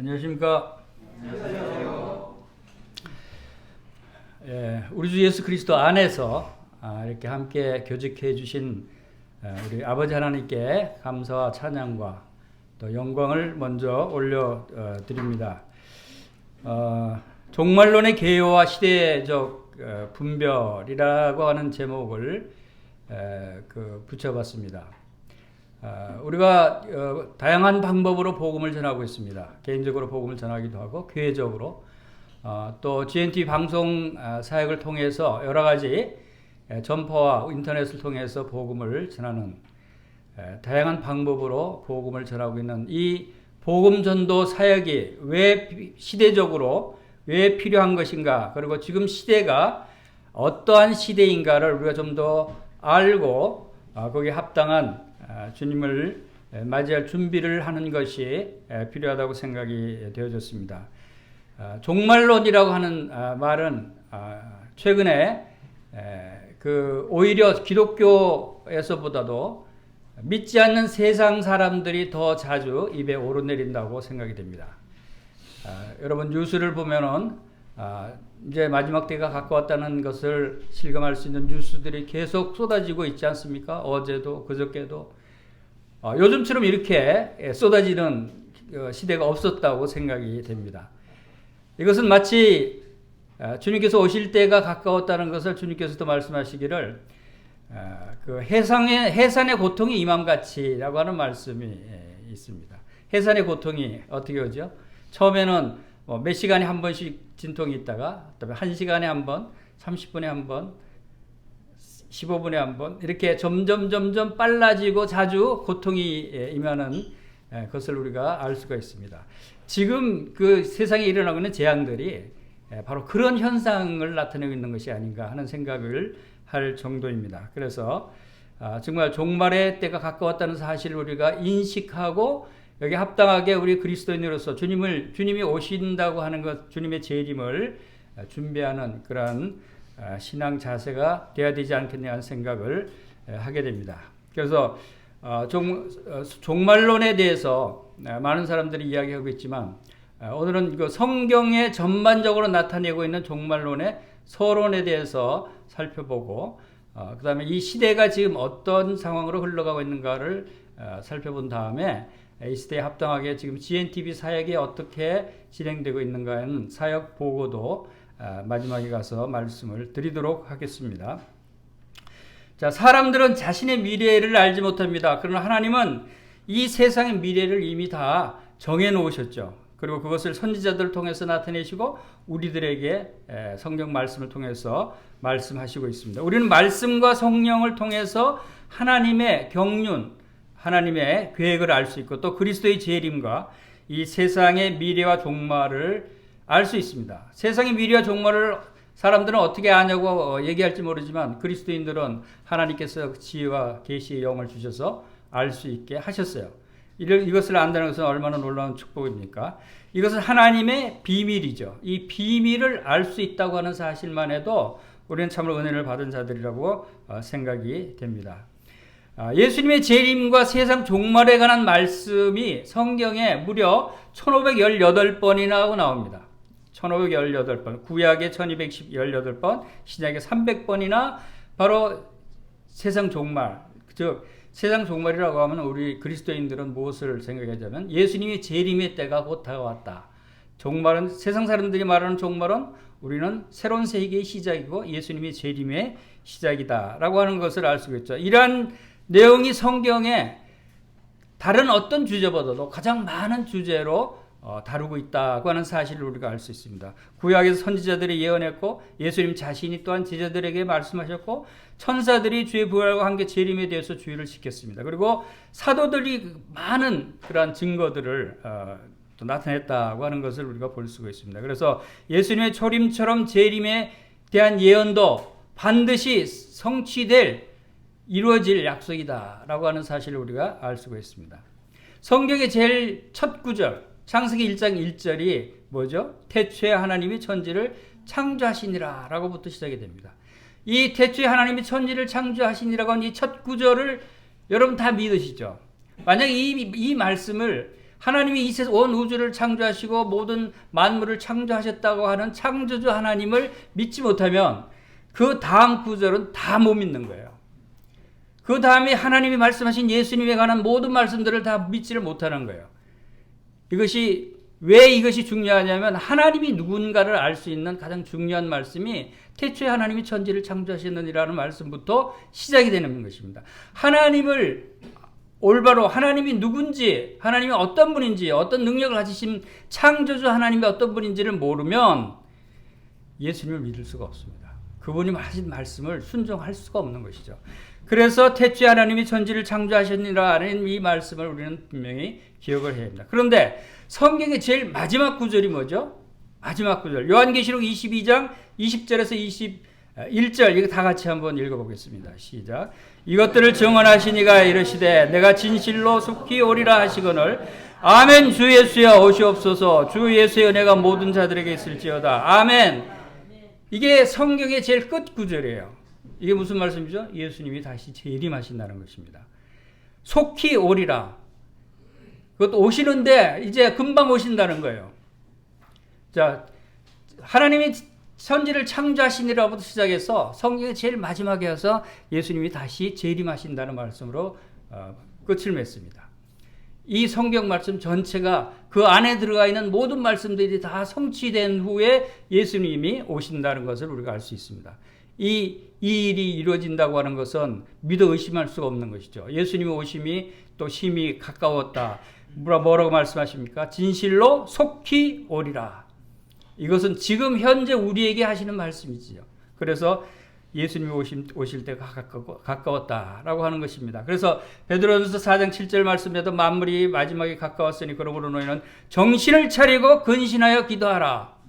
안녕하십니까? 안녕하세요. 우리 주 예수 그리스도 안에서 이렇게 함께 교직해 주신 우리 아버지 하나님께 감사와 찬양과 또 영광을 먼저 올려드립니다. 종말론의 개요와 시대적 분별이라고 하는 제목을 붙여봤습니다. 우리가 다양한 방법으로 복음을 전하고 있습니다. 개인적으로 복음을 전하기도 하고 교회적으로 또 GNT 방송 사역을 통해서 여러 가지 전파와 인터넷을 통해서 복음을 전하는 다양한 방법으로 복음을 전하고 있는 이 복음 전도 사역이 왜 시대적으로 왜 필요한 것인가, 그리고 지금 시대가 어떠한 시대인가를 우리가 좀 더 알고 거기에 합당한 주님을 맞이할 준비를 하는 것이 필요하다고 생각이 되어졌습니다. 종말론이라고 하는 말은 최근에 오히려 기독교에서보다도 믿지 않는 세상 사람들이 더 자주 입에 오르내린다고 생각이 됩니다. 여러분 뉴스를 보면은 이제 마지막 때가 가까웠다는 것을 실감할 수 있는 뉴스들이 계속 쏟아지고 있지 않습니까? 어제도 그저께도 요즘처럼 이렇게 쏟아지는 시대가 없었다고 생각이 됩니다. 이것은 마치 주님께서 오실 때가 가까웠다는 것을 주님께서도 말씀하시기를 해산의 고통이 임함같이라고 하는 말씀이 있습니다. 해산의 고통이 어떻게 오죠? 처음에는 몇 시간에 한 번씩 진통이 있다가 그다음에 1시간에 한 번, 30분에 한 번, 15분에 한 번 이렇게 점점 빨라지고 자주 고통이 임하는 것을 우리가 알 수가 있습니다. 지금 그 세상에 일어나고 있는 재앙들이 바로 그런 현상을 나타내고 있는 것이 아닌가 하는 생각을 할 정도입니다. 그래서 정말 종말의 때가 가까웠다는 사실을 우리가 인식하고 여기 합당하게 우리 그리스도인으로서 주님이 오신다고 하는 것, 주님의 재림을 준비하는 그러한 신앙 자세가 되어야 되지 않겠냐 하는 생각을 하게 됩니다. 그래서 종말론에 대해서 많은 사람들이 이야기하고 있지만 오늘은 그 성경에 전반적으로 나타내고 있는 종말론의 서론에 대해서 살펴보고 그 다음에 이 시대가 지금 어떤 상황으로 흘러가고 있는가를 살펴본 다음에 이 시대에 합당하게 지금 GNTV 사역이 어떻게 진행되고 있는가는 사역 보고도 마지막에 가서 말씀을 드리도록 하겠습니다. 자, 사람들은 자신의 미래를 알지 못합니다. 그러나 하나님은 이 세상의 미래를 이미 다 정해 놓으셨죠. 그리고 그것을 선지자들을 통해서 나타내시고 우리들에게 성경 말씀을 통해서 말씀하시고 있습니다. 우리는 말씀과 성령을 통해서 하나님의 경륜, 하나님의 계획을 알 수 있고 또 그리스도의 재림과 이 세상의 미래와 종말을 알 수 있습니다. 세상의 미래와 종말을 사람들은 어떻게 아냐고 얘기할지 모르지만 그리스도인들은 하나님께서 지혜와 계시의 영을 주셔서 알 수 있게 하셨어요. 이것을 안다는 것은 얼마나 놀라운 축복입니까? 이것은 하나님의 비밀이죠. 이 비밀을 알 수 있다고 하는 사실만 해도 우리는 참으로 은혜를 받은 자들이라고 생각이 됩니다. 예수님의 재림과 세상 종말에 관한 말씀이 성경에 무려 1518번이나 나옵니다. 1518번, 구약에 1218번, 신약에 300번이나 바로 세상 종말, 즉 세상 종말이라고 하면 우리 그리스도인들은 무엇을 생각하자면 예수님의 재림의 때가 곧 다가왔다. 종말은, 세상 사람들이 말하는 종말은 우리는 새로운 세계의 시작이고 예수님의 재림의 시작이다 라고 하는 것을 알 수 있죠. 이러한 내용이 성경에 다른 어떤 주제보다도 가장 많은 주제로 다루고 있다고 하는 사실을 우리가 알 수 있습니다. 구약에서 선지자들이 예언했고 예수님 자신이 또한 제자들에게 말씀하셨고 천사들이 주의 부활과 함께 재림에 대해서 주의를 시켰습니다. 그리고 사도들이 많은 그러한 증거들을 또 나타냈다고 하는 것을 우리가 볼 수가 있습니다. 그래서 예수님의 초림처럼 재림에 대한 예언도 반드시 성취될 이루어질 약속이다라고 하는 사실을 우리가 알 수가 있습니다. 성경의 제일 첫 구절 창세기 1장 1절이 뭐죠? 태초에 하나님이 천지를 창조하시니라 라고부터 시작이 됩니다. 이 태초에 하나님이 천지를 창조하시니라고 하는 이 첫 구절을 여러분 다 믿으시죠? 만약 이 말씀을 하나님이 온 우주를 창조하시고 모든 만물을 창조하셨다고 하는 창조주 하나님을 믿지 못하면 그 다음 구절은 다 못 믿는 거예요. 그 다음에 하나님이 말씀하신 예수님에 관한 모든 말씀들을 다 믿지를 못하는 거예요. 왜 이것이 중요하냐면 하나님이 누군가를 알 수 있는 가장 중요한 말씀이 태초에 하나님이 천지를 창조하셨느니라는 말씀부터 시작이 되는 것입니다. 하나님을 올바로 하나님이 누군지, 하나님이 어떤 분인지, 어떤 능력을 가지신 창조주 하나님이 어떤 분인지를 모르면 예수님을 믿을 수가 없습니다. 그분이 하신 말씀을 순종할 수가 없는 것이죠. 그래서 태초에 하나님이 천지를 창조하셨느니라는 이 말씀을 우리는 분명히 기억을 해야 합니다. 그런데 성경의 제일 마지막 구절이 뭐죠? 마지막 구절. 요한계시록 22장 20절에서 21절. 이거 다 같이 한번 읽어보겠습니다. 시작. 이것들을 증언하시니가 이르시되 내가 진실로 속히 오리라 하시거늘 아멘. 주 예수여 오시옵소서. 주 예수의 은혜가 모든 자들에게 있을지어다. 아멘. 이게 성경의 제일 끝 구절이에요. 이게 무슨 말씀이죠? 예수님이 다시 재림하신다는 것입니다. 속히 오리라. 그것도 오시는데 이제 금방 오신다는 거예요. 자, 하나님이 천지를 창조하시니라부터 시작해서 성경의 제일 마지막에 와서 예수님이 다시 재림하신다는 말씀으로 끝을 맺습니다. 이 성경 말씀 전체가 그 안에 들어가 있는 모든 말씀들이 다 성취된 후에 예수님이 오신다는 것을 우리가 알 수 있습니다. 이 일이 이루어진다고 하는 것은 믿어 의심할 수가 없는 것이죠. 예수님의 오심이 또 심히 가까웠다. 뭐라고 말씀하십니까? 진실로 속히 오리라. 이것은 지금 현재 우리에게 하시는 말씀이지요. 그래서 예수님이 오실 때가 가까웠다라고 하는 것입니다. 그래서 베드로전서 4장 7절 말씀에도 만물이 마지막에 가까웠으니 그러므로 너희는 정신을 차리고 근신하여 기도하라.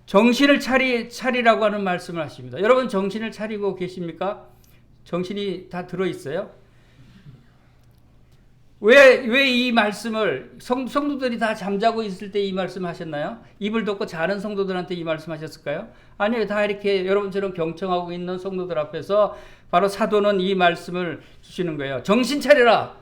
정신을 차리라고 하는 말씀을 하십니다. 여러분 정신을 차리고 계십니까? 정신이 다 들어있어요? 왜 이 말씀을 성도들이 다 잠자고 있을 때 이 말씀 하셨나요? 입을 덮고 자는 성도들한테 이 말씀 하셨을까요? 아니요. 다 이렇게 여러분처럼 경청하고 있는 성도들 앞에서 바로 사도는 이 말씀을 주시는 거예요. 정신 차려라.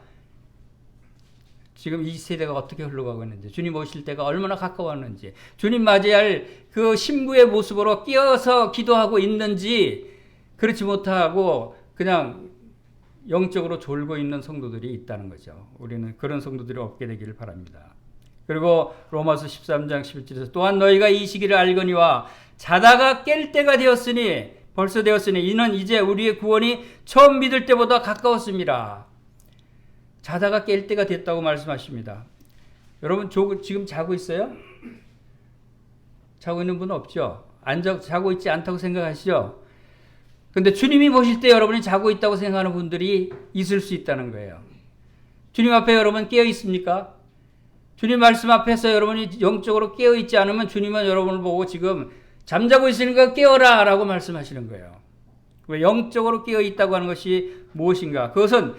지금 이 세대가 어떻게 흘러가고 있는지, 주님 오실 때가 얼마나 가까웠는지, 주님 맞이할 그 신부의 모습으로 끼어서 기도하고 있는지, 그렇지 못하고 그냥 영적으로 졸고 있는 성도들이 있다는 거죠. 우리는 그런 성도들이 없게 되기를 바랍니다. 그리고 로마서 13장 11절에서 또한 너희가 이 시기를 알거니와 자다가 깰 때가 벌써 되었으니 이는 이제 우리의 구원이 처음 믿을 때보다 가까웠습니다. 자다가 깰 때가 됐다고 말씀하십니다. 여러분 지금 자고 있어요? 자고 있는 분 없죠? 자고 있지 않다고 생각하시죠? 근데 주님이 보실 때 여러분이 자고 있다고 생각하는 분들이 있을 수 있다는 거예요. 주님 앞에 여러분 깨어 있습니까? 주님 말씀 앞에서 여러분이 영적으로 깨어 있지 않으면 주님은 여러분을 보고 지금 잠자고 있으니까 깨어라 라고 말씀하시는 거예요. 왜 영적으로 깨어 있다고 하는 것이 무엇인가? 그것은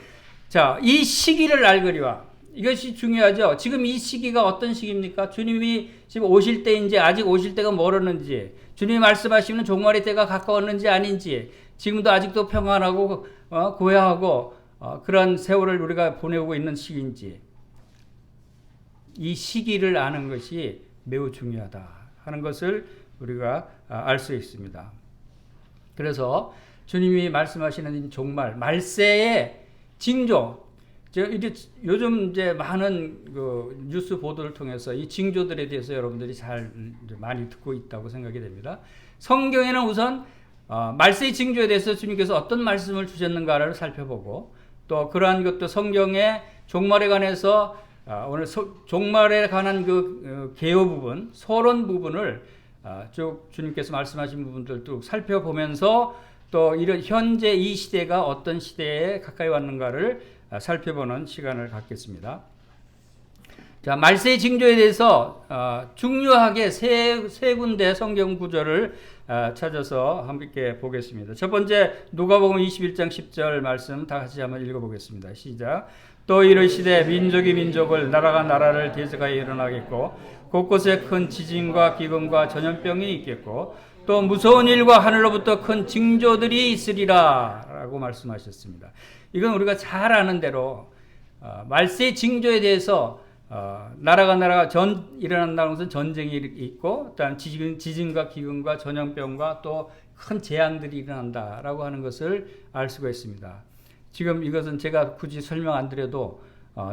이 시기를 알거니와 이것이 중요하죠. 지금 이 시기가 어떤 시기입니까? 주님이 지금 오실 때인지 아직 오실 때가 멀었는지, 주님이 말씀하시는 종말의 때가 가까웠는지 아닌지, 지금도 아직도 평안하고 고요하고 그런 세월을 우리가 보내고 있는 시기인지, 이 시기를 아는 것이 매우 중요하다 하는 것을 우리가 알 수 있습니다. 그래서 주님이 말씀하시는 종말, 말세의 징조, 요즘 이제 많은 그 뉴스 보도를 통해서 이 징조들에 대해서 여러분들이 많이 듣고 있다고 생각이 됩니다. 성경에는 우선 말세의 징조에 대해서 주님께서 어떤 말씀을 주셨는가를 살펴보고, 또 그러한 것도 성경의 종말에 관해서 오늘 종말에 관한 그 개요 부분, 서론 부분을 쭉 주님께서 말씀하신 부분들도 살펴보면서 또 이런 현재 이 시대가 어떤 시대에 가까이 왔는가를 살펴보는 시간을 갖겠습니다. 자, 말세의 징조에 대해서 중요하게 세 군데 성경 구절을 찾아서 함께 보겠습니다. 첫 번째 누가복음 21장 10절 말씀 다 같이 한번 읽어보겠습니다. 시작. 또 이르시되 민족이 민족을 나라가 나라를 대적하여 일어나겠고 곳곳에 큰 지진과 기근과 전염병이 있겠고 또 무서운 일과 하늘로부터 큰 징조들이 있으리라 라고 말씀하셨습니다. 이건 우리가 잘 아는 대로 말세의 징조에 대해서 나라가 일어난다는 것은 전쟁이 있고, 일단 지진과 기근과 전염병과 또 큰 재앙들이 일어난다라고 하는 것을 알 수가 있습니다. 지금 이것은 제가 굳이 설명 안 드려도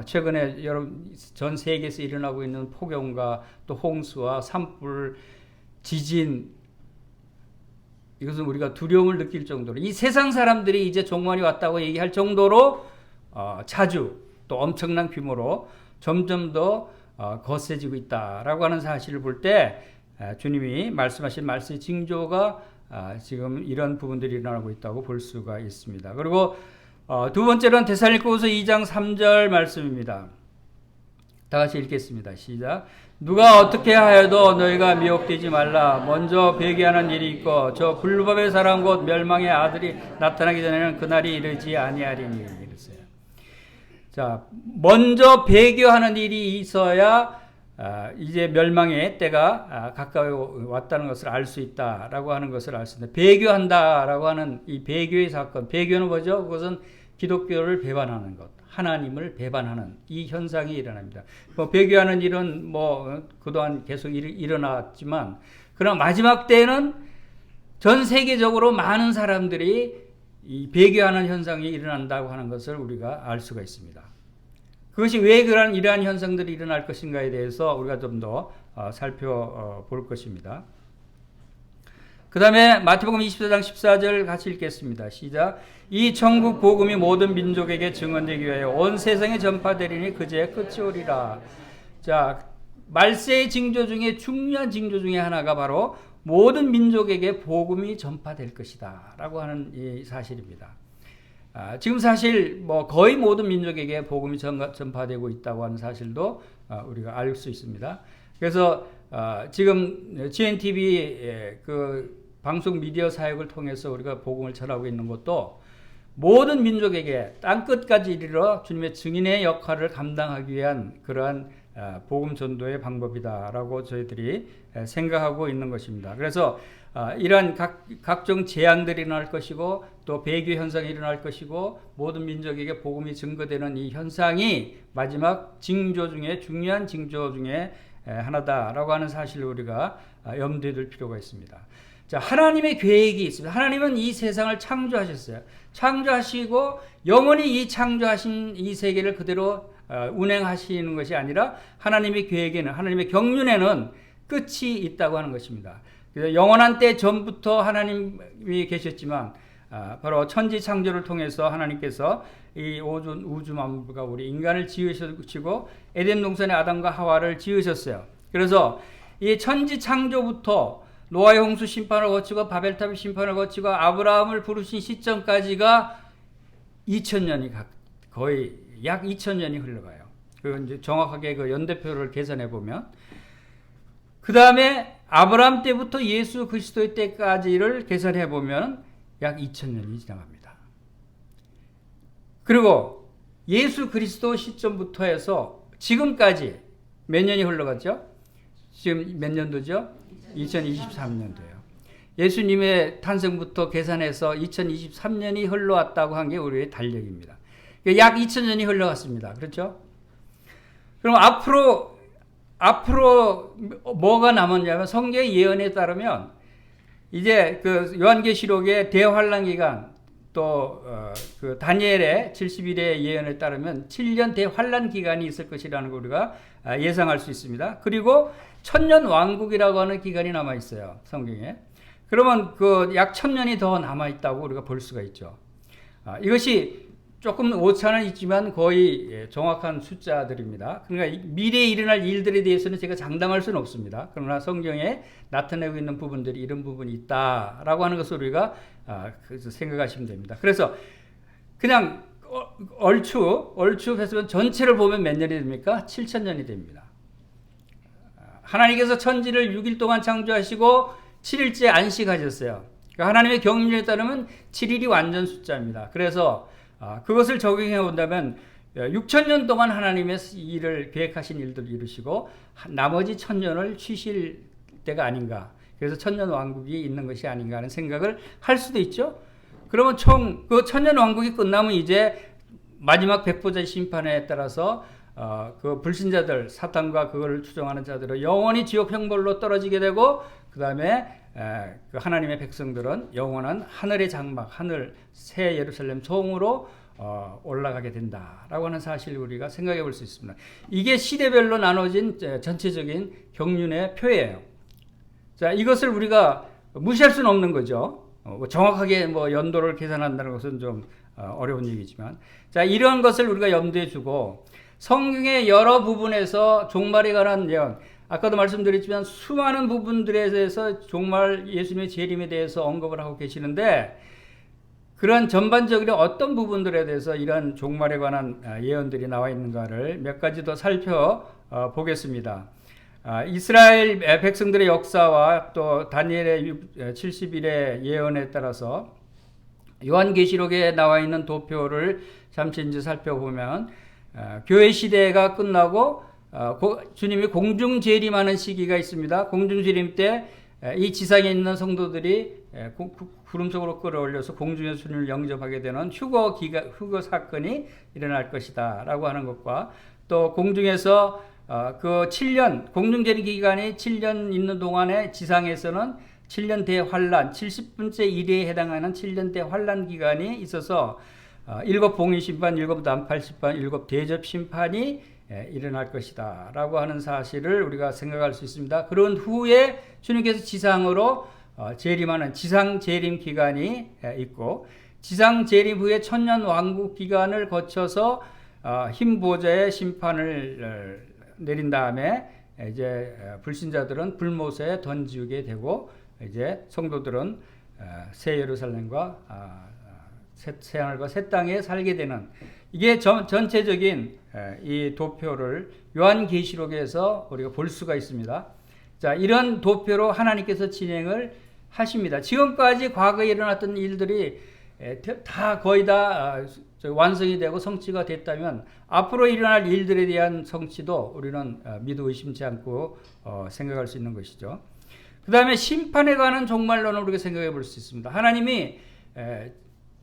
최근에 여러분 전 세계에서 일어나고 있는 폭염과 또 홍수와 산불, 지진, 이것은 우리가 두려움을 느낄 정도로, 이 세상 사람들이 이제 종말이 왔다고 얘기할 정도로 자주 또 엄청난 규모로 점점 더 거세지고 있다라고 하는 사실을 볼 때 주님이 말씀하신 말씀의 징조가 지금 이런 부분들이 일어나고 있다고 볼 수가 있습니다. 그리고 두 번째로는 데살로니가후서 2장 3절 말씀입니다. 다 같이 읽겠습니다. 시작. 누가 어떻게 하여도 너희가 미혹되지 말라. 먼저 배교하는 일이 있고 저 불법의 사람 곧 멸망의 아들이 나타나기 전에는 그날이 이르지 아니하리니. 이랬어요. 자, 먼저 배교하는 일이 있어야 이제 멸망의 때가 가까이 왔다는 것을 알 수 있다라고 하는 것을 알 수 있습니다. 배교한다라고 하는 이 배교의 사건, 배교는 뭐죠? 그것은 기독교를 배반하는 것, 하나님을 배반하는 이 현상이 일어납니다. 배교하는 일은 그동안 계속 일어났지만, 그러나 마지막 때에는 전 세계적으로 많은 사람들이 이 배교하는 현상이 일어난다고 하는 것을 우리가 알 수가 있습니다. 그것이 왜 이러한 현상들이 일어날 것인가에 대해서 우리가 좀 더 살펴볼 것입니다. 그 다음에 마태복음 24장 14절 같이 읽겠습니다. 시작. 이 천국 복음이 모든 민족에게 증언되기 위하여 온 세상에 전파되리니 그제야 끝이 오리라. 자, 말세의 징조 중에 중요한 징조 중에 하나가 바로 모든 민족에게 복음이 전파될 것이다 라고 하는 이 사실입니다. 지금 사실 거의 모든 민족에게 복음이 전파되고 있다고 하는 사실도 우리가 알 수 있습니다. 그래서 지금 GNTV 그 방송 미디어 사역을 통해서 우리가 복음을 전하고 있는 것도 모든 민족에게 땅끝까지 이르러 주님의 증인의 역할을 감당하기 위한 그러한 복음 전도의 방법이다라고 저희들이 생각하고 있는 것입니다. 그래서 이러한 각종 재앙들이 일어날 것이고 또 배교 현상이 일어날 것이고 모든 민족에게 복음이 증거되는 이 현상이 마지막 징조 중에 중요한 징조 중에 하나다라고 하는 사실을 우리가 염두에 둘 필요가 있습니다. 자, 하나님의 계획이 있습니다. 하나님은 이 세상을 창조하셨어요. 창조하시고 영원히 이 창조하신 이 세계를 그대로 운행하시는 것이 아니라 하나님의 계획에는, 하나님의 경륜에는 끝이 있다고 하는 것입니다. 그래서 영원한 때 전부터 하나님이 계셨지만 바로 천지 창조를 통해서 하나님께서 이 우주 만물과 우리 인간을 지으시고 에덴 동산의 아담과 하와를 지으셨어요. 그래서 이 천지 창조부터 노아의 홍수 심판을 거치고 바벨탑의 심판을 거치고 아브라함을 부르신 시점까지가 2000년이 거의 약 2000년이 흘러가요. 그 이제 정확하게 그 연대표를 계산해 보면, 그 다음에 아브라함 때부터 예수 그리스도의 때까지를 계산해 보면 약 2000년이 지나갑니다. 그리고 예수 그리스도 시점부터 해서 지금까지 몇 년이 흘러갔죠? 지금 몇 년도죠? 2023년도예요. 예수님의 탄생부터 계산해서 2023년이 흘러왔다고 한 게 우리의 달력입니다. 약 2000년이 흘러갔습니다. 그렇죠? 그럼 앞으로 뭐가 남았냐면 성경의 예언에 따르면 이제 그 요한계시록의 대환란 기간 또 그 다니엘의 70일의 예언에 따르면 7년 대환란 기간이 있을 것이라는 걸 우리가 예상할 수 있습니다. 그리고 천년 왕국이라고 하는 기간이 남아 있어요, 성경에. 그러면 그 약 1000년이 더 남아 있다고 우리가 볼 수가 있죠. 이것이 조금 오차는 있지만 거의 정확한 숫자들입니다. 그러니까 미래에 일어날 일들에 대해서는 제가 장담할 수는 없습니다. 그러나 성경에 나타내고 있는 부분들이 이런 부분이 있다라고 하는 것을 우리가 생각하시면 됩니다. 그래서 그냥 얼추 해서 전체를 보면 몇 년이 됩니까? 7000년이 됩니다. 하나님께서 천지를 6일 동안 창조하시고 7일째 안식하셨어요. 그러니까 하나님의 경륜에 따르면 7일이 완전 숫자입니다. 그래서 그것을 적용해 본다면 6000년 동안 하나님의 일을 계획하신 일들을 이루시고 나머지 1000년을 쉬실 때가 아닌가. 그래서 1000년 왕국이 있는 것이 아닌가 하는 생각을 할 수도 있죠. 그러면 총 그 1000년 왕국이 끝나면 이제 마지막 백보자 심판에 따라서 그 불신자들, 사탄과 그걸 추종하는 자들은 영원히 지옥 형벌로 떨어지게 되고, 그 다음에 그 하나님의 백성들은 영원한 하늘의 장막, 하늘 새 예루살렘 성으로 올라가게 된다라고 하는 사실을 우리가 생각해 볼 수 있습니다. 이게 시대별로 나눠진 전체적인 경륜의 표예요. 자, 이것을 우리가 무시할 수는 없는 거죠. 정확하게 뭐 연도를 계산한다는 것은 좀 어려운 얘기지만, 자, 이런 것을 우리가 염두에 두고 성경의 여러 부분에서 종말에 관한 예언, 아까도 말씀드렸지만 수많은 부분들에 대해서 종말 예수님의 재림에 대해서 언급을 하고 계시는데, 그런 전반적으로 어떤 부분들에 대해서 이런 종말에 관한 예언들이 나와 있는가를 몇 가지 더 살펴보겠습니다. 이스라엘 백성들의 역사와 또 다니엘의 70일의 예언에 따라서 요한계시록에 나와 있는 도표를 잠시 이제 살펴보면, 교회 시대가 끝나고 주님이 공중 재림하는 시기가 있습니다. 공중 재림 때 이 지상에 있는 성도들이 구름 속으로 끌어올려서 공중에서 주님을 영접하게 되는 휴거 사건이 일어날 것이다 라고 하는 것과, 또 공중에서 그 7년 공중 재림 기간이 7년 있는 동안에 지상에서는 7년 대환란, 70분째 일에 해당하는 7년 대환란 기간이 있어서 7 봉인 심판, 7 난팔 심판, 7 대접 심판이 일어날 것이다 라고 하는 사실을 우리가 생각할 수 있습니다. 그런 후에 주님께서 지상으로 재림하는 지상 재림 기간이 있고, 지상 재림 후에 천년 왕국 기간을 거쳐서 흰 보좌의 심판을 내린 다음에 이제 불신자들은 불못에 던지게 되고, 이제 성도들은 새 예루살렘과 새 하늘과 새 땅에 살게 되는, 이게 전체적인 이 도표를 요한계시록에서 우리가 볼 수가 있습니다. 자, 이런 도표로 하나님께서 진행을 하십니다. 지금까지 과거에 일어났던 일들이 다 거의 다 완성이 되고 성취가 됐다면, 앞으로 일어날 일들에 대한 성취도 우리는 믿어 의심치 않고 생각할 수 있는 것이죠. 그 다음에 심판에 관한 종말론을 우리가 생각해 볼 수 있습니다. 하나님이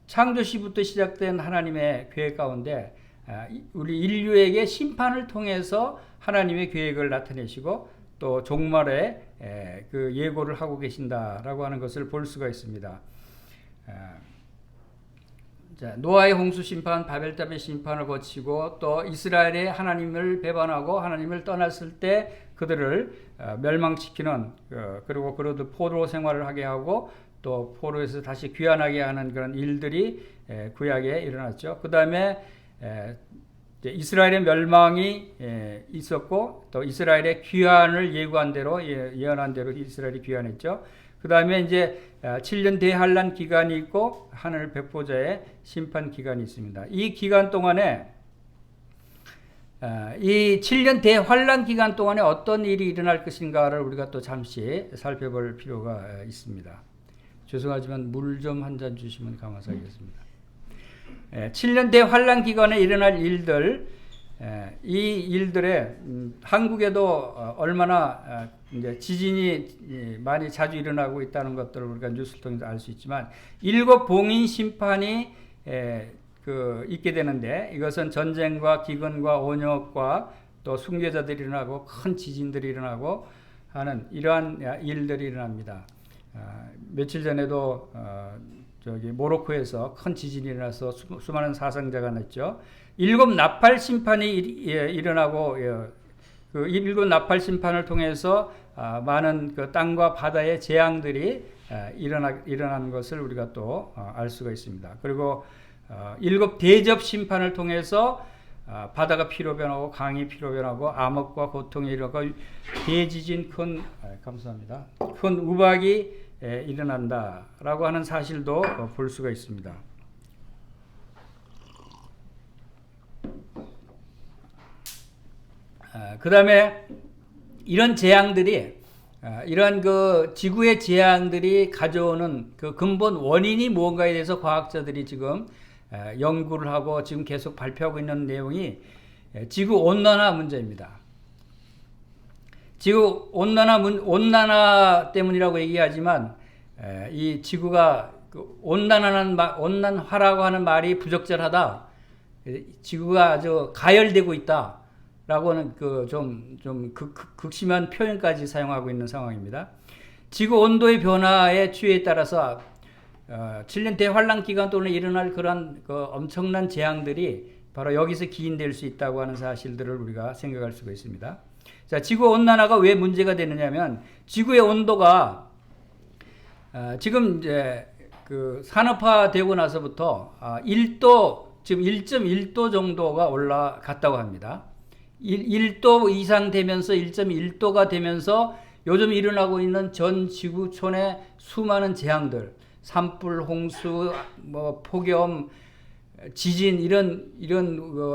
창조시부터 시작된 하나님의 계획 가운데 우리 인류에게 심판을 통해서 하나님의 계획을 나타내시고, 또 종말에 그 예고를 하고 계신다라고 하는 것을 볼 수가 있습니다. 자, 노아의 홍수 심판, 바벨탑의 심판을 거치고, 또 이스라엘의 하나님을 배반하고 하나님을 떠났을 때 그들을 멸망시키는, 그리고 그들도 포로 생활을 하게 하고 또 포로에서 다시 귀환하게 하는 그런 일들이 구약에 일어났죠. 그 다음에 이스라엘의 멸망이 있었고, 또 이스라엘의 귀환을 예고한 대로, 예언한 대로 이스라엘이 귀환했죠. 그 다음에 이제 7년 대환란 기간이 있고 하늘 백보자의 심판 기간이 있습니다. 이 기간 동안에 이 7년 대환란 기간 동안에 어떤 일이 일어날 것인가를 우리가 또 잠시 살펴볼 필요가 있습니다. 죄송하지만 물 좀 한 잔 주시면 감사하겠습니다. 7년 대환란 기간에 일어날 일들, 이 일들에 한국에도 얼마나 이제 지진이 많이 자주 일어나고 있다는 것들을 우리가 뉴스를 통해서 알 수 있지만, 7 봉인 심판이 있게 되는데, 이것은 전쟁과 기근과 온역과 또 순교자들이 일어나고 큰 지진들이 일어나고 하는 이러한 일들이 일어납니다. 며칠 전에도 저기 모로코에서 큰 지진이 일어나서 수많은 사상자가 났죠. 7 나팔 심판이 일어나고, 그 7 나팔 심판을 통해서 많은 그 땅과 바다의 재앙들이 일어나는 것을 우리가 또 알 수가 있습니다. 그리고 7 대접 심판을 통해서 바다가 피로 변하고 강이 피로 변하고 암흑과 고통이 일어나고 대지진, 감사합니다. 큰 우박이 일어난다라고 하는 사실도 볼 수가 있습니다. 그 다음에 이런 재앙들이, 이런 그 지구의 재앙들이 가져오는 그 근본 원인이 무언가에 대해서 과학자들이 지금 연구를 하고 지금 계속 발표하고 있는 내용이 지구 온난화 문제입니다. 지구 온난화 때문이라고 얘기하지만, 이 지구가 온난화라고 하는 말이 부적절하다. 지구가 아주 가열되고 있다라고는 극심한 표현까지 사용하고 있는 상황입니다. 지구 온도의 변화의 추이에 따라서 7년 대환란 기간 동안에 일어날 그런 엄청난 재앙들이 바로 여기서 기인될 수 있다고 하는 사실들을 우리가 생각할 수가 있습니다. 자, 지구 온난화가 왜 문제가 되느냐면 지구의 온도가 지금 이제 산업화되고 나서부터 1도 지금 1.1도 정도가 올라갔다고 합니다. 1도 이상 되면서 1.1도가 되면서 요즘 일어나고 있는 전 지구촌의 수많은 재앙들, 산불, 홍수, 폭염, 지진 이런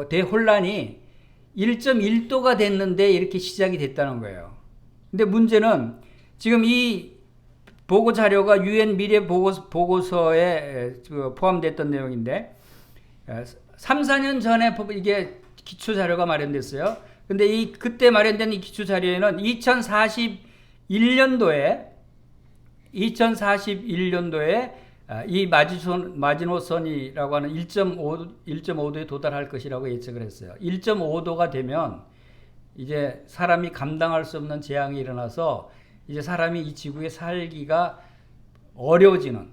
대혼란이 1.1도가 됐는데 이렇게 시작이 됐다는 거예요. 근데 문제는 지금 이 보고 자료가 유엔 미래 보고서에 포함됐던 내용인데 3, 4년 전에 이게 기초 자료가 마련됐어요. 근데 그때 마련된 이 기초 자료에는 2041년도에 이 마지노선이라고 하는 1.5도에 도달할 것이라고 예측을 했어요. 1.5도가 되면 이제 사람이 감당할 수 없는 재앙이 일어나서 이제 사람이 이 지구에 살기가 어려워지는,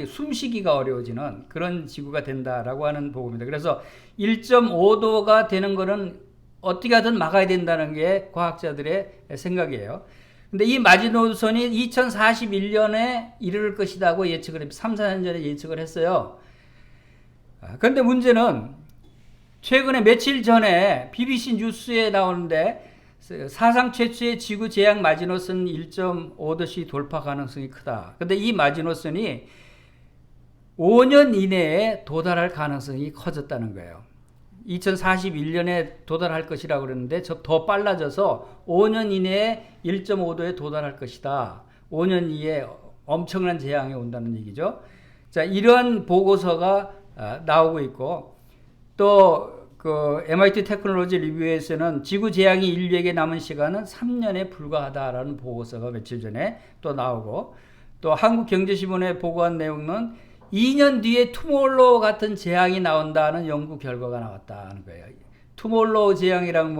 숨쉬기가 어려워지는 그런 지구가 된다라고 하는 보고입니다. 그래서 1.5도가 되는 거는 어떻게 하든 막아야 된다는 게 과학자들의 생각이에요. 근데 이 마지노선이 2041년에 이를 것이라고 예측을 했어요. 3, 4년 전에 예측을 했어요. 그런데 문제는 최근에 며칠 전에 BBC 뉴스에 나오는데 사상 최초의 지구 재앙 마지노선 1.5도씨 돌파 가능성이 크다. 그런데 이 마지노선이 5년 이내에 도달할 가능성이 커졌다는 거예요. 2041년에 도달할 것이라고 그러는데 더 빨라져서 5년 이내에 1.5도에 도달할 것이다. 5년 이에 엄청난 재앙이 온다는 얘기죠. 자, 이런 보고서가 나오고 있고 또 MIT 테크놀로지 리뷰에서는 지구 재앙이 인류에게 남은 시간은 3년에 불과하다라는 보고서가 며칠 전에 또 나오고 또 한국경제신문에 보고한 내용은 2년 뒤에 투몰로우 같은 재앙이 나온다는 연구 결과가 나왔다는 거예요. 투몰로우 재앙이랑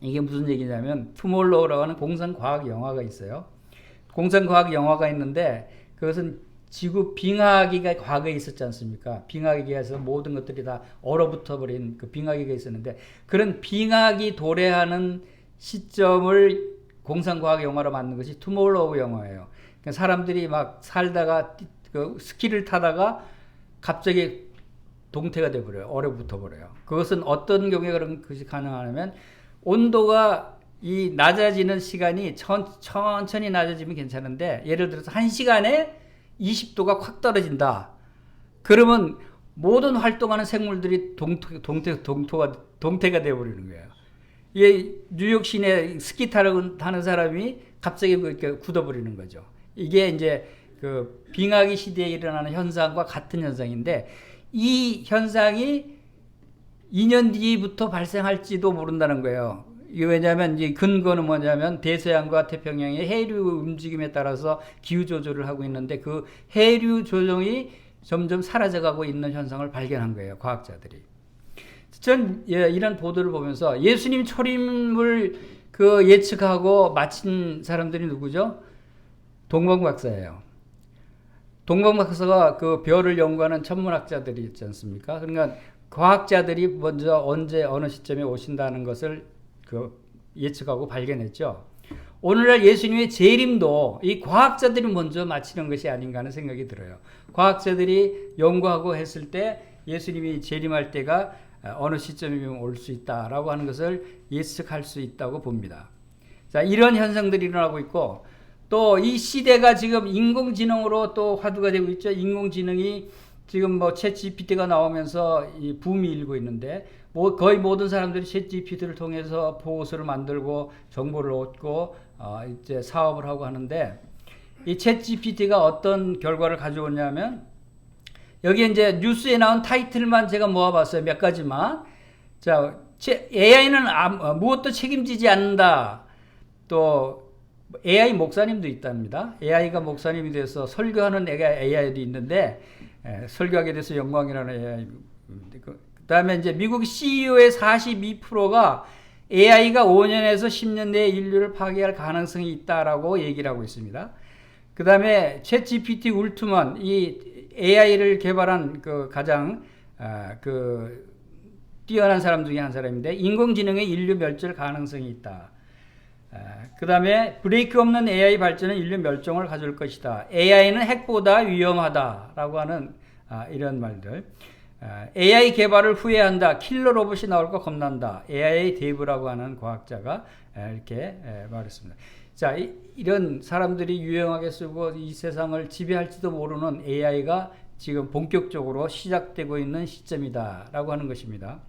이게 무슨 얘기냐면 투몰로우라고 하는 공상과학 영화가 있어요. 공상과학 영화가 있는데 그것은 지구 빙하기가 과거에 있었지 않습니까? 빙하기에서 모든 것들이 다 얼어붙어 버린 그 빙하기가 있었는데 그런 빙하기 도래하는 시점을 공상과학 영화로 만든 것이 투몰로우 영화예요. 그러니까 사람들이 막 살다가 스키를 타다가 갑자기 동태가 돼버려요. 얼어붙어 버려요. 그것은 어떤 경우에 그런 것이 가능하냐면 온도가 낮아지는 시간이 천천히 낮아지면 괜찮은데 예를 들어서 1시간에 20도가 확 떨어진다. 그러면 모든 활동하는 생물들이 동태가 되어버리는 거예요. 이게 뉴욕 시내 스키 타는 사람이 갑자기 그렇게 굳어버리는 거죠. 이게 이제 빙하기 시대에 일어나는 현상과 같은 현상인데 이 현상이 2년 뒤부터 발생할지도 모른다는 거예요. 이게 왜냐하면 이제 근거는 뭐냐면 대서양과 태평양의 해류 움직임에 따라서 기후 조절을 하고 있는데 그 해류 조정이 점점 사라져가고 있는 현상을 발견한 거예요. 과학자들이. 전 이런 보도를 보면서 예수님 초림을 예측하고 마친 사람들이 누구죠? 동방 박사예요. 동방 박사가 별을 연구하는 천문학자들이 있지 않습니까? 그러니까 과학자들이 먼저 언제 어느 시점에 오신다는 것을 예측하고 발견했죠. 오늘날 예수님의 재림도 이 과학자들이 먼저 마치는 것이 아닌가 하는 생각이 들어요. 과학자들이 연구하고 했을 때 예수님이 재림할 때가 어느 시점이면 올 수 있다라고 하는 것을 예측할 수 있다고 봅니다. 자, 이런 현상들이 일어나고 있고 또 이 시대가 지금 인공지능으로 또 화두가 되고 있죠. 인공지능이 지금 챗 GPT가 나오면서 이 붐이 일고 있는데 거의 모든 사람들이 챗 GPT를 통해서 보고서를 만들고 정보를 얻고 이제 사업을 하고 하는데 이 챗 GPT가 어떤 결과를 가져오냐면 여기 이제 뉴스에 나온 타이틀만 제가 모아봤어요. 몇 가지만. 자, AI는 무엇도 책임지지 않는다. 또 AI 목사님도 있답니다. AI가 목사님이 돼서 설교하는 AI도 있는데 설교하게 돼서 영광이라는 AI. 그다음에 이제 미국 CEO의 42%가 AI가 5년에서 10년 내에 인류를 파괴할 가능성이 있다라고 얘기를 하고 있습니다. 그다음에 챗GPT 울트먼, 이 AI를 개발한 그 가장 뛰어난 사람 중에 한 사람인데, 인공지능의 인류 멸절 가능성이 있다. 그 다음에 브레이크 없는 AI 발전은 인류 멸종을 가져올 것이다. AI는 핵보다 위험하다라고 하는 이런 말들. AI 개발을 후회한다. 킬러 로봇이 나올 거 겁난다. AI 데이브라고 하는 과학자가 이렇게 말했습니다. 자, 이런 사람들이 유용하게 쓰고 이 세상을 지배할지도 모르는 AI가 지금 본격적으로 시작되고 있는 시점이다라고 하는 것입니다.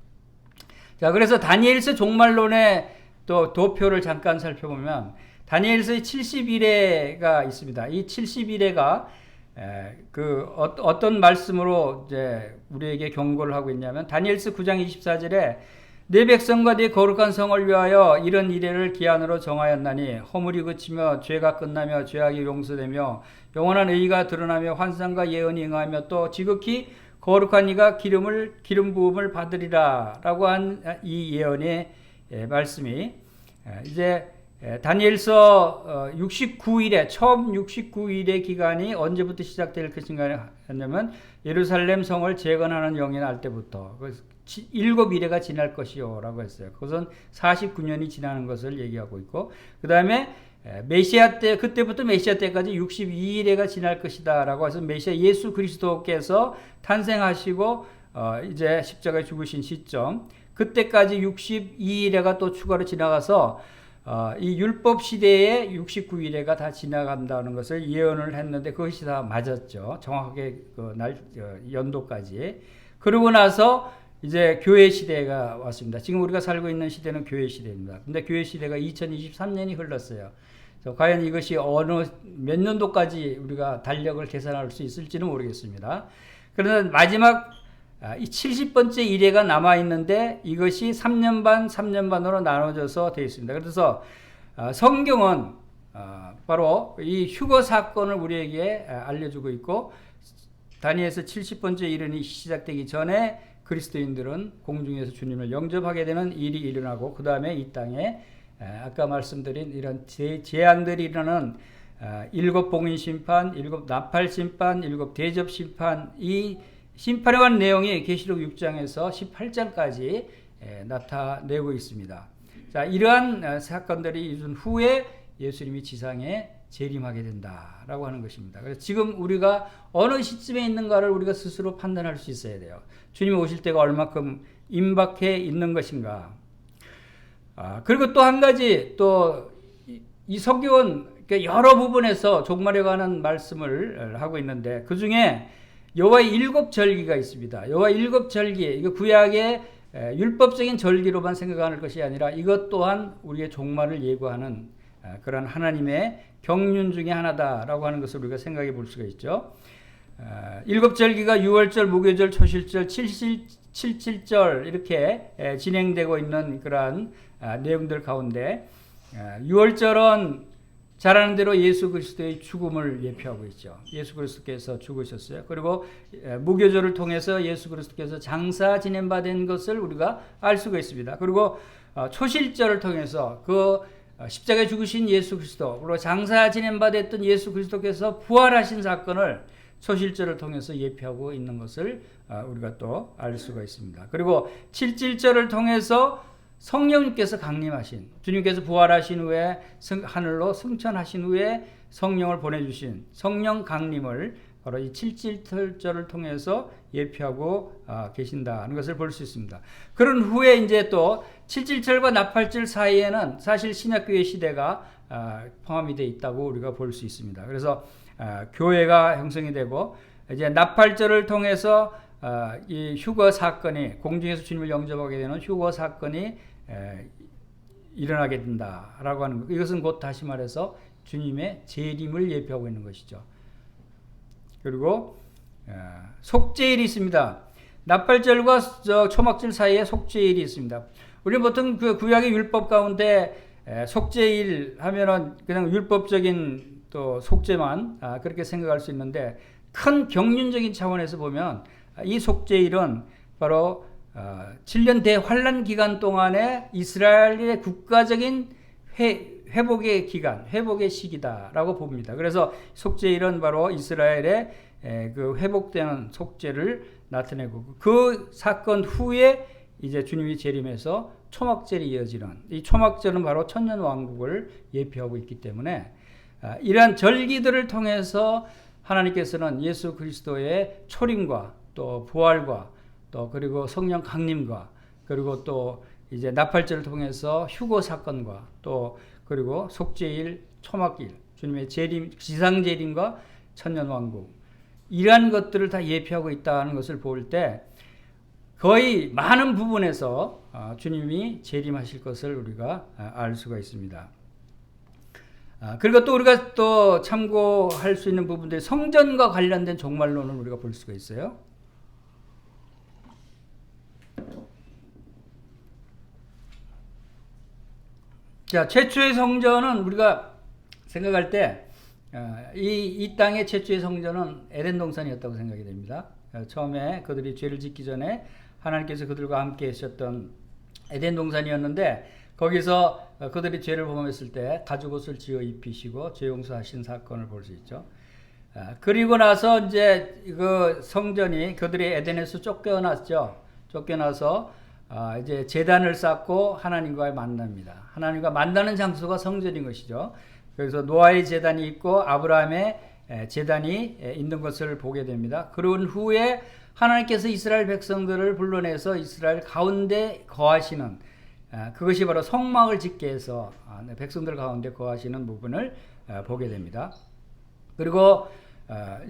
자, 그래서 다니엘서 종말론의 또 도표를 잠깐 살펴보면 다니엘서의 71회가 있습니다. 이 71회가 어떤 말씀으로 이제 우리에게 경고를 하고 있냐면, 다니엘서 9장 24절에 내 백성과 네 거룩한 성을 위하여 이런 이래를 기한으로 정하였나니 허물이 그치며 죄가 끝나며 죄악이 용서되며 영원한 의가 드러나며 환상과 예언이 응하며 또 지극히 거룩한 이가 기름 부음을 받으리라 라고 한 이 예언의 말씀이 이제 다니엘서 69일에 처음 69일의 기간이 언제부터 시작될 것인가 하냐면 예루살렘 성을 재건하는 영이 날 때부터 7일가 지날 것이요 라고 했어요. 그것은 49년이 지나는 것을 얘기하고 있고, 그 다음에 메시아 때, 그때부터 메시아 때까지 62일에가 지날 것이다 라고 해서 메시아 예수 그리스도께서 탄생하시고 이제 십자가에 죽으신 시점, 그때까지 62일에가 또 추가로 지나가서 이 율법 시대에 69일에가 다 지나간다는 것을 예언을 했는데 그것이 다 맞았죠. 정확하게 연도까지. 그러고 나서 이제 교회 시대가 왔습니다. 지금 우리가 살고 있는 시대는 교회 시대입니다. 근데 교회 시대가 2023년이 흘렀어요. 과연 이것이 몇 년도까지 우리가 달력을 계산할 수 있을지는 모르겠습니다. 그러나 마지막 이 70번째 일회가 남아있는데 이것이 3년 반, 3년 반으로 나눠져서 되어 있습니다. 그래서 성경은 바로 이 휴거 사건을 우리에게 알려주고 있고, 다니엘서 70번째 일은이 시작되기 전에 그리스도인들은 공중에서 주님을 영접하게 되는 일이 일어나고, 그 다음에 이 땅에 아까 말씀드린 이런 재앙들이 일어나는 7 봉인 심판, 7 나팔 심판, 7 대접 심판, 이 심판에 관한 내용이 계시록 6장에서 18장까지 나타내고 있습니다. 자, 이러한 사건들이 있은 후에 예수님이 지상에 재림하게 된다라고 하는 것입니다. 그래서 지금 우리가 어느 시점에 있는가를 우리가 스스로 판단할 수 있어야 돼요. 주님이 오실 때가 얼마큼 임박해 있는 것인가. 그리고 또 한 가지, 또 이 성경은 여러 부분에서 종말에 관한 말씀을 하고 있는데 그 중에 여호와의 7절기가 있습니다. 여호와의 7절기, 이거 구약의 율법적인 절기로만 생각하는 것이 아니라 이것 또한 우리의 종말을 예고하는 그런 하나님의 경륜 중에 하나다라고 하는 것을 우리가 생각해 볼 수가 있죠. 7절기가 유월절, 무교절, 초실절, 칠칠절 이렇게 진행되고 있는 그러한 내용들 가운데, 유월절은 잘 아는 대로 예수 그리스도의 죽음을 예표하고 있죠. 예수 그리스도께서 죽으셨어요. 그리고 무교절을 통해서 예수 그리스도께서 장사 지낸 바 된 것을 우리가 알 수가 있습니다. 그리고 초실절을 통해서 그 십자가에 죽으신 예수 그리스도, 그리고 장사 지낸 바 됐던 예수 그리스도께서 부활하신 사건을 초실절을 통해서 예표하고 있는 것을 우리가 또 알 수가 있습니다. 그리고 칠칠절을 통해서 성령님께서 강림하신, 주님께서 부활하신 후에 하늘로 승천하신 후에 성령을 보내주신 성령 강림을 바로 이 칠칠절을 통해서 예표하고 계신다는 것을 볼 수 있습니다. 그런 후에 이제 또 칠칠절과 나팔절 사이에는 사실 신약교회 시대가 포함이 되어 있다고 우리가 볼 수 있습니다. 그래서 교회가 형성이 되고, 이제 나팔절을 통해서 이 휴거 사건이, 공중에서 주님을 영접하게 되는 휴거 사건이 일어나게 된다라고 하는 것. 이것은 곧 다시 말해서 주님의 재림을 예표하고 있는 것이죠. 그리고 속죄일이 있습니다. 나팔절과 초막절 사이에 속죄일이 있습니다. 우리는 보통 그 구약의 율법 가운데 속죄일 하면은 그냥 율법적인 또 속죄만 그렇게 생각할 수 있는데, 큰 경륜적인 차원에서 보면 이 속죄일은 바로 7년 대환란 기간 동안에 이스라엘의 국가적인 회복의 기간, 회복의 시기다라고 봅니다. 그래서 속죄일은 바로 이스라엘의 그 회복되는 속죄를 나타내고, 그 사건 후에 이제 주님이 재림해서 초막절이 이어지는, 이 초막절은 바로 천년 왕국을 예표하고 있기 때문에 이러한 절기들을 통해서 하나님께서는 예수 그리스도의 초림과 또 부활과 또 그리고 성령 강림과 그리고 또 이제 나팔절을 통해서 휴거 사건과 또 그리고 속죄일, 초막일, 주님의 재림, 지상 재림과 천년 왕국, 이러한 것들을 다 예표하고 있다는 것을 볼 때 거의 많은 부분에서 주님이 재림하실 것을 우리가 알 수가 있습니다. 그리고 또 우리가 또 참고할 수 있는 부분들이 성전과 관련된 종말론을 우리가 볼 수가 있어요. 자, 최초의 성전은 우리가 생각할 때 이 땅의 최초의 성전은 에덴 동산이었다고 생각이 됩니다. 처음에 그들이 죄를 짓기 전에 하나님께서 그들과 함께 하셨던 에덴 동산이었는데, 거기서 그들이 죄를 범했을 때 가죽옷을 지어 입히시고 죄 용서하신 사건을 볼 수 있죠. 그리고 나서 이제 그 성전이, 그들이 에덴에서 쫓겨났죠. 쫓겨나서 이제 제단을 쌓고 하나님과의 만납니다. 하나님과 만나는 장소가 성전인 것이죠. 그래서 노아의 제단이 있고 아브라함의 제단이 있는 것을 보게 됩니다. 그런 후에 하나님께서 이스라엘 백성들을 불러내서 이스라엘 가운데 거하시는, 그것이 바로 성막을 짓게 해서 백성들 가운데 거하시는 부분을 보게 됩니다. 그리고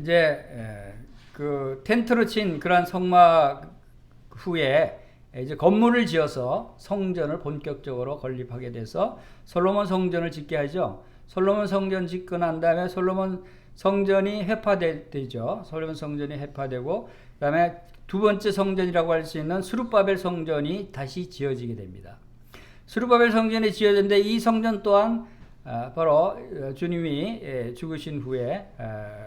이제 그 텐트로 친 그러한 성막 후에 이제 건물을 지어서 성전을 본격적으로 건립하게 돼서 솔로몬 성전을 짓게 하죠. 솔로몬 성전 짓고 난 다음에 솔로몬 성전이 회파되죠. 솔로몬 성전이 회파되고, 그 다음에 두 번째 성전이라고 할 수 있는 스룹바벨 성전이 다시 지어지게 됩니다. 스룹바벨 성전이 지어졌는데 이 성전 또한 바로 주님이 죽으신 후에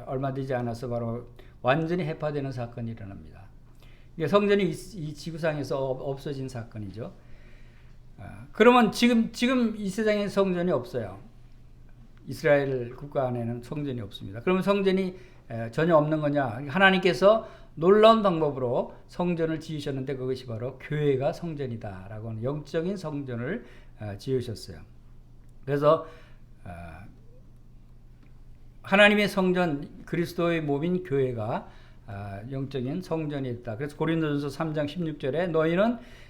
얼마 되지 않아서 바로 완전히 회파되는 사건이 일어납니다. 성전이 이 지구상에서 없어진 사건이죠. 그러면 지금 이 세상에 성전이 없어요. 이스라엘 국가 안에는 성전이 없습니다. 그러면 성전이 전혀 없는 거냐? 하나님께서 놀라운 방법으로 성전을 지으셨는데 그것이 바로 교회가 성전이다라고 하는 영적인 성전을 지으셨어요. 그래서 하나님의 성전, 그리스도의 몸인 교회가 영적인 성전이 있다. 그래서 고린도전서 3장 16절에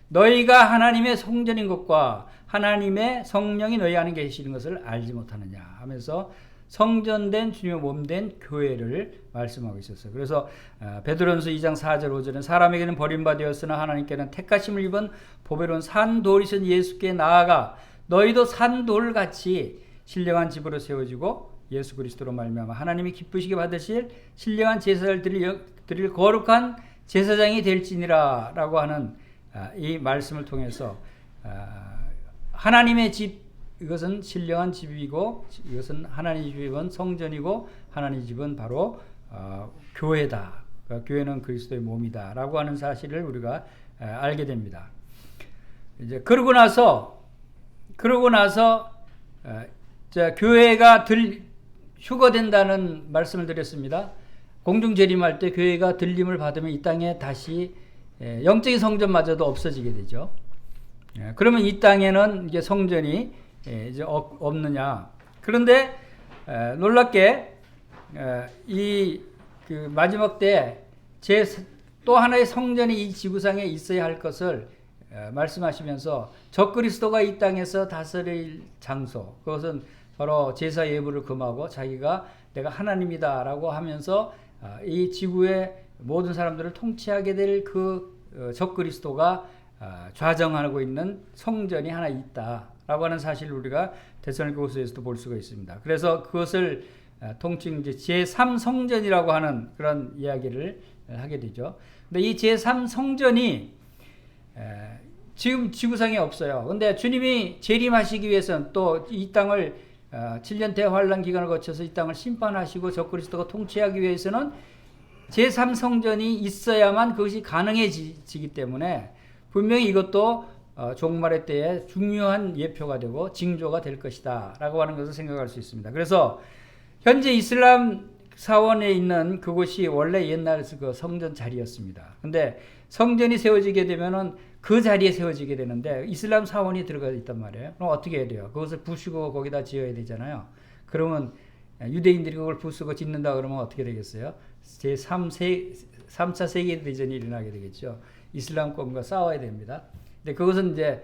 너희가 하나님의 성전인 것과 하나님의 성령이 너희 안에 계시는 것을 알지 못하느냐 하면서 성전된 주님의 몸된 교회를 말씀하고 있었어요. 그래서 베드로전서 2장 4절 5절은 사람에게는 버림받았으나 하나님께는 택하심을 입은 보배로운 산돌이신 예수께 나아가 너희도 산돌같이 신령한 집으로 세워지고 예수 그리스도로 말미암아 하나님이 기쁘시게 받으실 신령한 제사를 드릴 거룩한 제사장이 될지니라 라고 하는 이 말씀을 통해서 하나님의 집, 이것은 신령한 집이고 이것은 하나님의 집은 성전이고 하나님의 집은 바로 교회다. 그러니까 교회는 그리스도의 몸이다 라고 하는 사실을 우리가 알게 됩니다. 이제 그러고 나서 교회가 휴거된다는 말씀을 드렸습니다. 공중 재림할 때 교회가 들림을 받으면 이 땅에 다시 영적인 성전마저도 없어지게 되죠. 그러면 이 땅에는 이제 성전이 이제 없느냐? 그런데 놀랍게 이 그 마지막 때 또 하나의 성전이 이 지구상에 있어야 할 것을 말씀하시면서 적그리스도가 이 땅에서 다스릴 장소, 그것은 바로 제사 예물을 금하고 자기가 내가 하나님이다라고 하면서 이 지구의 모든 사람들을 통치하게 될 그 적그리스도가 좌정하고 있는 성전이 하나 있다라고 하는 사실을 우리가 데살로니가후서에서도 볼 수가 있습니다. 그래서 그것을 통칭 이제 제3성전이라고 하는 그런 이야기를 하게 되죠. 근데 이 제3성전이 지금 지구상에 없어요. 근데 주님이 재림하시기 위해서는 또 이 땅을 7년 대환란 기간을 거쳐서 이 땅을 심판하시고 적그리스도가 통치하기 위해서는 제3성전이 있어야만 그것이 가능해지기 때문에 분명히 이것도 종말의 때에 중요한 예표가 되고 징조가 될 것이다 라고 하는 것을 생각할 수 있습니다. 그래서 현재 이슬람 사원에 있는 그곳이 원래 옛날 그 성전 자리였습니다. 근데 성전이 세워지게 되면은 그 자리에 세워지게 되는데 이슬람 사원이 들어가 있단 말이에요. 그럼 어떻게 해야 돼요? 그것을 부수고 거기다 지어야 되잖아요. 그러면 유대인들이 그걸 부수고 짓는다 그러면 어떻게 되겠어요? 제3차 세계대전이 일어나게 되겠죠. 이슬람권과 싸워야 됩니다. 근데 그것은 이제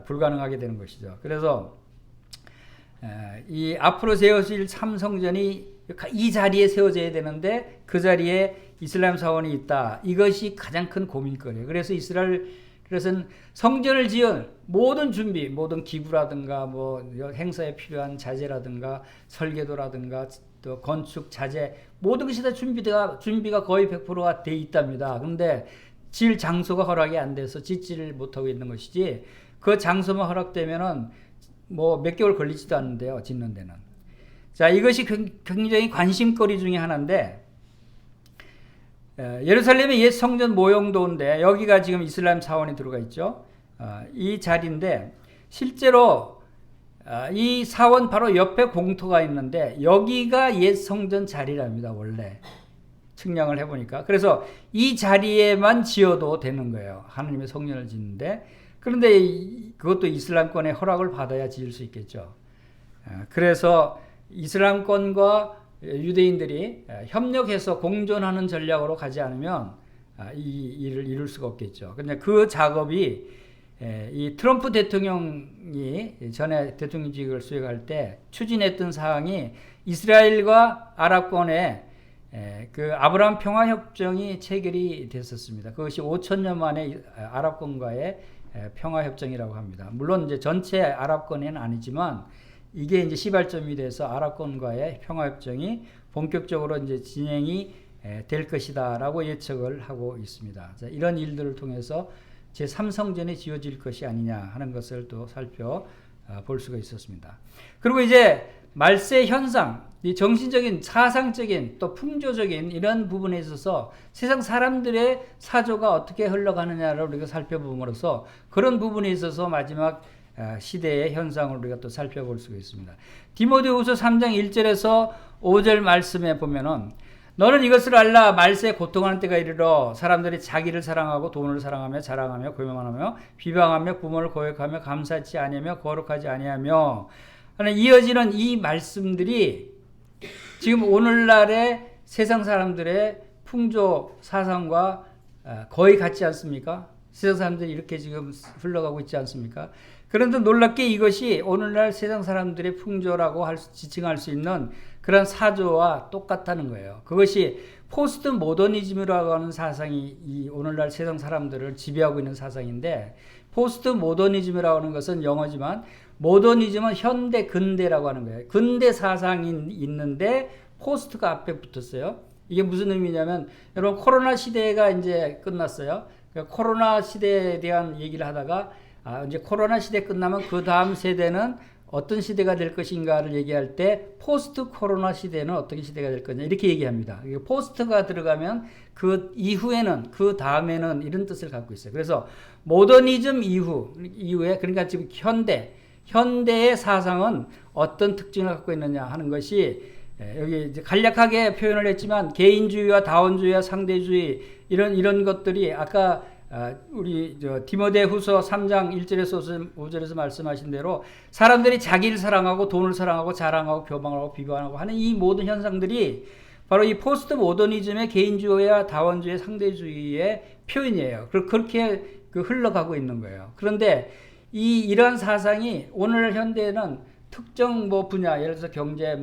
불가능하게 되는 것이죠. 그래서 이 앞으로 세워질 참성전이 이 자리에 세워져야 되는데 그 자리에 이슬람 사원이 있다. 이것이 가장 큰 고민거리예요. 그래서 그래서는 성전을 지은 모든 준비, 모든 기구라든가 뭐 행사에 필요한 자재라든가 설계도라든가 또 건축 자재 모든 것이 다 준비가 거의 100%가 돼 있답니다. 그런데 질 장소가 허락이 안 돼서 짓지를 못하고 있는 것이지 그 장소만 허락되면은 뭐 몇 개월 걸리지도 않는데요. 짓는 데는. 자, 이것이 굉장히 관심거리 중에 하나인데 예루살렘의 옛 성전 모형도인데 여기가 지금 이슬람 사원이 들어가 있죠. 이 자리인데 실제로 이 사원 바로 옆에 공터가 있는데 여기가 옛 성전 자리랍니다. 원래 측량을 해보니까. 그래서 이 자리에만 지어도 되는 거예요. 하느님의 성전을 짓는데. 그런데 그것도 이슬람권의 허락을 받아야 지을 수 있겠죠. 그래서 이슬람권과 유대인들이 협력해서 공존하는 전략으로 가지 않으면 이 일을 이룰 수가 없겠죠. 근데 그 작업이 이 트럼프 대통령이 전에 대통령직을 수행할 때 추진했던 사항이 이스라엘과 아랍권의 그 아브라함 평화협정이 체결이 됐었습니다. 그것이 5,000년 만에 아랍권과의 평화협정이라고 합니다. 물론 이제 전체 아랍권에는 아니지만 이게 이제 시발점이 돼서 아랍권과의 평화협정이 본격적으로 이제 진행이 될 것이다라고 예측을 하고 있습니다. 이런 일들을 통해서 제3성전이 지어질 것이 아니냐 하는 것을 또 살펴볼 수가 있었습니다. 그리고 이제 말세 현상, 이 정신적인, 사상적인, 또 풍조적인 이런 부분에 있어서 세상 사람들의 사조가 어떻게 흘러가느냐를 우리가 살펴봄으로써 그런 부분에 있어서 마지막 시대의 현상을 우리가 또 살펴볼 수가 있습니다. 디모데후서 3장 1절에서 5절 말씀에 보면은 너는 이것을 알라 말세에 고통하는 때가 이르러 사람들이 자기를 사랑하고 돈을 사랑하며 자랑하며 교만하며 비방하며 부모를 고역하며 감사치 아니하며 거룩하지 아니하며 하는 이어지는 이 말씀들이 지금 오늘날의 세상 사람들의 풍조 사상과 거의 같지 않습니까? 세상 사람들이 이렇게 지금 흘러가고 있지 않습니까? 그런데 놀랍게 이것이 오늘날 세상 사람들의 풍조라고 지칭할 수 있는 그런 사조와 똑같다는 거예요. 그것이 포스트 모더니즘이라고 하는 사상이 이 오늘날 세상 사람들을 지배하고 있는 사상인데 포스트 모더니즘이라고 하는 것은 영어지만 모더니즘은 현대 근대라고 하는 거예요. 근대 사상이 있는데 포스트가 앞에 붙었어요. 이게 무슨 의미냐면 여러분 코로나 시대가 이제 끝났어요. 그러니까 코로나 시대에 대한 얘기를 하다가 이제 코로나 시대 끝나면 그 다음 세대는 어떤 시대가 될 것인가를 얘기할 때 포스트 코로나 시대는 어떤 시대가 될 거냐 이렇게 얘기합니다. 포스트가 들어가면 그 이후에는 그 다음에는 이런 뜻을 갖고 있어요. 그래서 모더니즘 이후에 그러니까 지금 현대의 사상은 어떤 특징을 갖고 있느냐 하는 것이 여기 이제 간략하게 표현을 했지만 개인주의와 다원주의와 상대주의 이런 것들이 아까 우리 디모데후서 3장 1절에서 5절에서 말씀하신 대로 사람들이 자기를 사랑하고 돈을 사랑하고 자랑하고 교만하고 비방하고 하는 이 모든 현상들이 바로 이 포스트 모더니즘의 개인주의와 다원주의 상대주의의 표현이에요. 그렇게 흘러가고 있는 거예요. 그런데 이러한 사상이 오늘 현대에는 특정 분야, 예를 들어서 경제,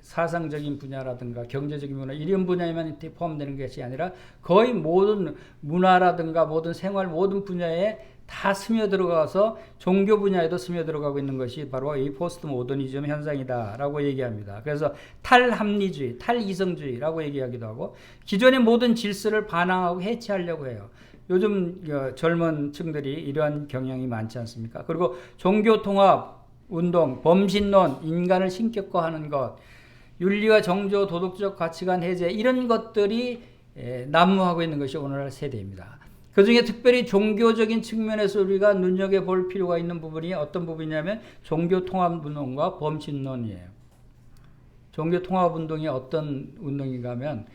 사상적인 분야라든가 경제적인 분야, 이런 분야에만 포함되는 것이 아니라 거의 모든 문화라든가 모든 생활, 모든 분야에 다 스며들어가서 종교 분야에도 스며들어가고 있는 것이 바로 이 포스트 모더니즘 현상이다라고 얘기합니다. 그래서 탈합리주의, 탈이성주의라고 얘기하기도 하고 기존의 모든 질서를 반항하고 해체하려고 해요. 요즘 젊은 층들이 이러한 경향이 많지 않습니까? 그리고 종교통합 운동, 범신론, 인간을 신격화하는 것, 윤리와 정조, 도덕적 가치관 해제 이런 것들이 난무하고 있는 것이 오늘날 세대입니다. 그 중에 특별히 종교적인 측면에서 우리가 눈여겨볼 필요가 있는 부분이 어떤 부분이냐면 종교통합운동과 범신론이에요. 종교통합운동이 어떤 운동인가 하면,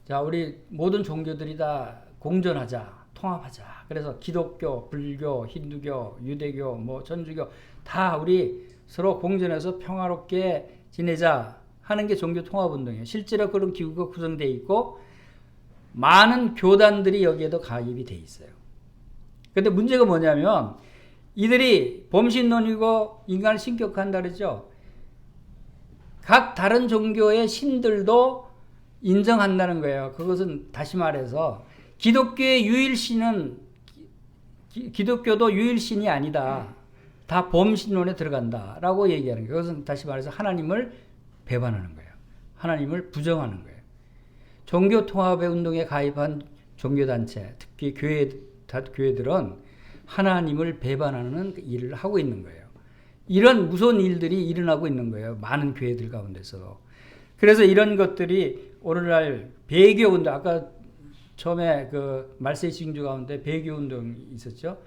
자, 우리 모든 종교들이 다 공존하자, 통합하자. 그래서 기독교, 불교, 힌두교, 유대교, 뭐 천주교 다 우리 서로 공존해서 평화롭게 지내자 하는 게 종교통합운동이에요. 실제로 그런 기구가 구성되어 있고 많은 교단들이 여기에도 가입이 돼 있어요. 근데 문제가 뭐냐면 이들이 범신론이고 인간을 신격한다 그러죠. 각 다른 종교의 신들도 인정한다는 거예요. 그것은 다시 말해서 기독교의 유일신은 기독교도 유일신이 아니다. 다 범신론에 들어간다라고 얘기하는 거예요. 그것은 다시 말해서 하나님을 배반하는 거예요. 하나님을 부정하는 거예요. 종교통합의 운동에 가입한 종교단체, 특히 교회들은 하나님을 배반하는 일을 하고 있는 거예요. 이런 무서운 일들이 일어나고 있는 거예요. 많은 교회들 가운데서. 그래서 이런 것들이 오늘날 배교운동, 아까 처음에 그 말세의 징조 가운데 배교운동이 있었죠.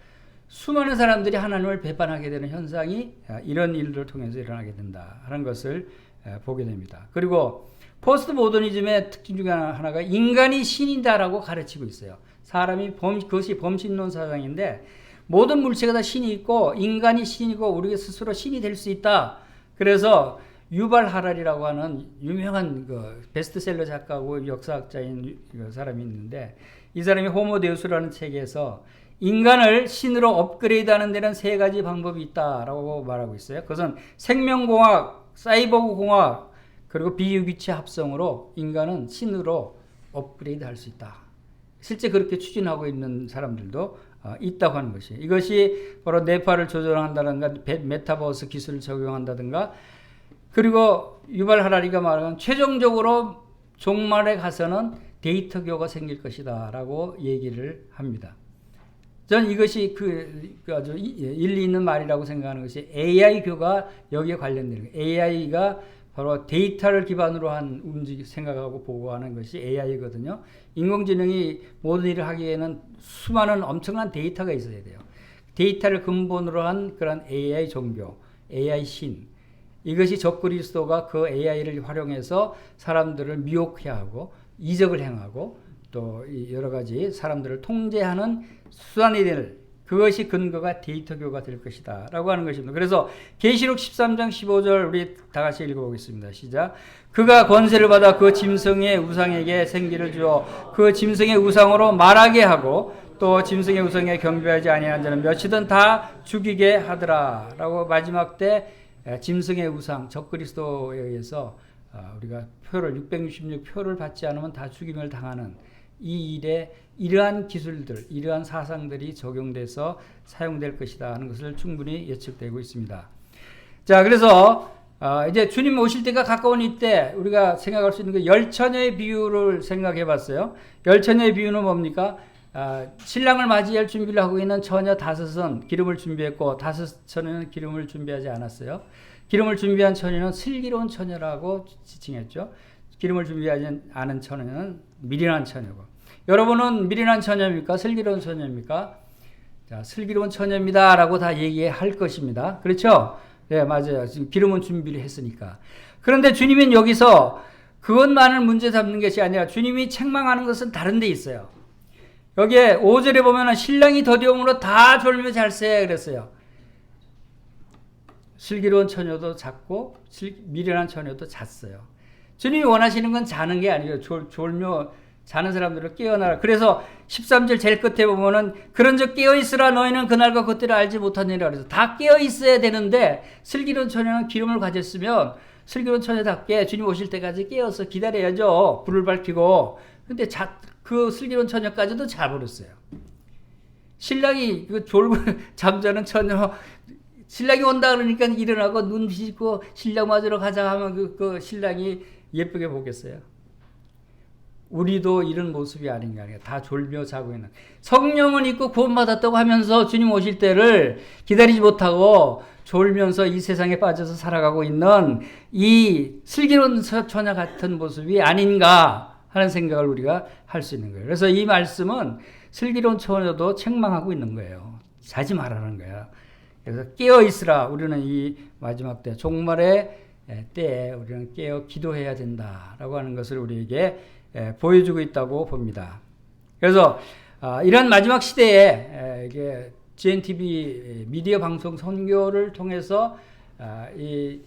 수많은 사람들이 하나님을 배반하게 되는 현상이 이런 일들을 통해서 일어나게 된다 하는 것을 보게 됩니다. 그리고 포스트 모더니즘의 특징 중에 하나가 인간이 신이다라고 가르치고 있어요. 사람이 그것이 범신론 사상인데 모든 물체가 다 신이 있고 인간이 신이고 우리 스스로 신이 될 수 있다. 그래서 유발 하랄이라고 하는 유명한 그 베스트셀러 작가고 역사학자인 사람이 있는데 이 사람이 호모데우스라는 책에서 인간을 신으로 업그레이드하는 데는 세 가지 방법이 있다라고 말하고 있어요. 그것은 생명공학, 사이버공학, 그리고 비유기체 합성으로 인간은 신으로 업그레이드 할 수 있다. 실제 그렇게 추진하고 있는 사람들도 있다고 하는 것이. 이것이 바로 뇌파를 조절한다든가 메타버스 기술을 적용한다든가 그리고 유발 하라리가 말하는 최종적으로 종말에 가서는 데이터교가 생길 것이다 라고 얘기를 합니다. 저는 이것이 아주 일리 있는 말이라고 생각하는 것이 AI교가 여기에 관련되는 거예요. AI가 바로 데이터를 기반으로 한 생각하고 보고하는 것이 AI거든요. 인공지능이 모든 일을 하기에는 수많은 엄청난 데이터가 있어야 돼요. 데이터를 근본으로 한 그런 AI 종교, AI 신. 이것이 적그리스도가 그 AI를 활용해서 사람들을 미혹해 하고 이적을 행하고 또 여러 가지 사람들을 통제하는 수단이 될 그것이 근거가 데이터교가 될 것이다 라고 하는 것입니다. 그래서 계시록 13장 15절 우리 다 같이 읽어보겠습니다. 시작. 그가 권세를 받아 그 짐승의 우상에게 생기를 주어 그 짐승의 우상으로 말하게 하고 또 짐승의 우상에 경배하지 아니한 자는 몇이든 다 죽이게 하더라 라고 마지막 때 짐승의 우상 적그리스도에 의해서 우리가 표를 666표를 받지 않으면 다 죽임을 당하는 이 일에 이러한 기술들, 이러한 사상들이 적용돼서 사용될 것이다 하는 것을 충분히 예측되고 있습니다. 자, 그래서 이제 주님 오실 때가 가까운 이때 우리가 생각할 수 있는 그 열처녀의 비유를 생각해 봤어요. 열처녀의 비유는 뭡니까? 신랑을 맞이할 준비를 하고 있는 처녀 5은 기름을 준비했고 5 처녀는 기름을 준비하지 않았어요. 기름을 준비한 처녀는 슬기로운 처녀라고 지칭했죠. 기름을 준비하지 않은 처녀는 미련한 처녀고. 여러분은 미련한 처녀입니까? 슬기로운 처녀입니까? 자, 슬기로운 처녀입니다 라고 다 얘기할 것입니다. 그렇죠? 네, 맞아요. 지금 기름은 준비를 했으니까. 그런데 주님은 여기서 그것만을 문제 삼는 것이 아니라 주님이 책망하는 것은 다른 데 있어요. 여기에 5절에 보면 신랑이 더디움으로 다 졸며 잘세 그랬어요. 슬기로운 처녀도 잤고 미련한 처녀도 잤어요. 주님이 원하시는 건 자는 게 아니에요. 졸며 자는 사람들을 깨어나라. 그래서 13절 제일 끝에 보면은 그런즉 깨어있으라 너희는 그날과 그때를 알지 못하느니라. 그래서 다 깨어있어야 되는데 슬기로운 처녀는 기름을 가졌으면 슬기로운 처녀답게 주님 오실 때까지 깨어서 기다려야죠. 불을 밝히고. 근데 그 슬기로운 처녀까지도 자버렸어요. 신랑이 졸고 잠자는 처녀 신랑이 온다 그러니까 일어나고 눈 씻고 신랑 맞으러 가자 하면 그 신랑이 예쁘게 보겠어요. 우리도 이런 모습이 아닌가. 다 졸며 자고 있는. 성령은 있고 구원받았다고 하면서 주님 오실 때를 기다리지 못하고 졸면서 이 세상에 빠져서 살아가고 있는 이 슬기로운 처녀 같은 모습이 아닌가 하는 생각을 우리가 할 수 있는 거예요. 그래서 이 말씀은 슬기로운 처녀도 책망하고 있는 거예요. 자지 말라는 거야. 그래서 깨어 있으라. 우리는 이 마지막 때, 종말의 때에 우리는 깨어 기도해야 된다라고 하는 것을 우리에게 보여주고 있다고 봅니다. 그래서 이런 마지막 시대에 이게 GNTV 미디어 방송 선교를 통해서 이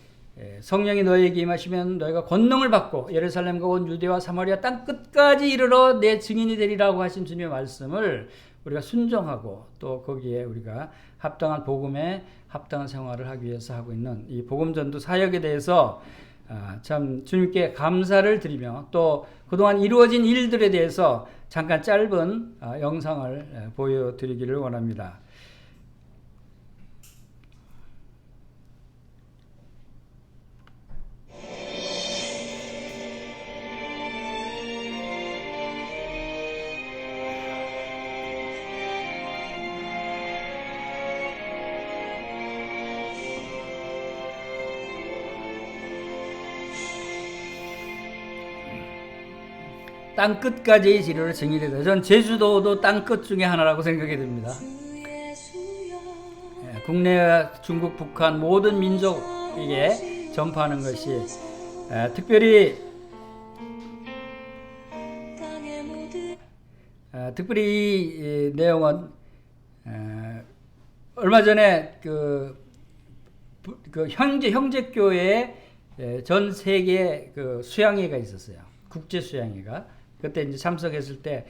성령이 너희에게 임하시면 너희가 권능을 받고 예루살렘과 온 유대와 사마리아 땅 끝까지 이르러 내 증인이 되리라고 하신 주님의 말씀을 우리가 순종하고 또 거기에 우리가 합당한 복음에 합당한 생활을 하기 위해서 하고 있는 이 복음전도 사역에 대해서 참 주님께 감사를 드리며 또 그동안 이루어진 일들에 대해서 잠깐 짧은 영상을 보여드리기를 원합니다. 땅 끝까지 이르러 증인이 되다. 전 제주도도 땅 끝 중에 하나라고 생각이 됩니다. 국내와 중국, 북한 모든 민족에게 전파하는 것이 특별히 이 내용은 얼마 전에 그 형제교회에 전 세계 그 수양회가 있었어요. 국제 수양회가. 그때 이제 참석했을 때,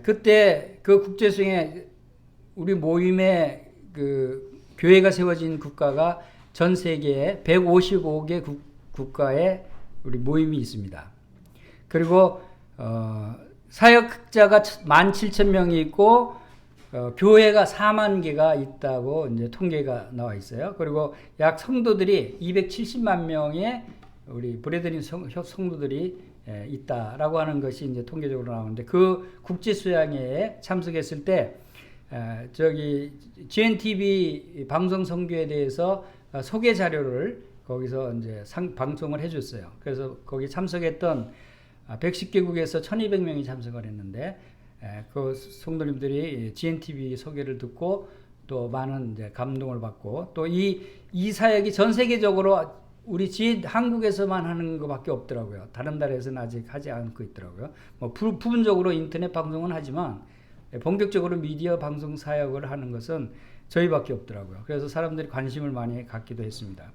그때 그 국제수행에 우리 모임에 그 교회가 세워진 국가가 전 세계에 155개 국가에 우리 모임이 있습니다. 그리고, 사역자가 17,000명이 있고, 교회가 4만 개가 있다고 이제 통계가 나와 있어요. 그리고 약 성도들이 270만 명의 우리 브레드린 성도들이 있다라고 하는 것이 이제 통계적으로 나오는데 그 국제 수양회에 참석했을 때 저기 GNTV 방송 선교에 대해서 소개 자료를 거기서 이제 방송을 해줬어요. 그래서 거기 참석했던 110개국에서 1,200명이 참석을 했는데 그 성도님들이 GNTV 소개를 듣고 또 많은 이제 감동을 받고 또 이 사역이 전 세계적으로 우리 한국에서만 하는 것밖에 없더라고요. 다른 나라에서는 아직 하지 않고 있더라고요. 뭐 부분적으로 인터넷 방송은 하지만 본격적으로 미디어 방송 사역을 하는 것은 저희밖에 없더라고요. 그래서 사람들이 관심을 많이 갖기도 했습니다.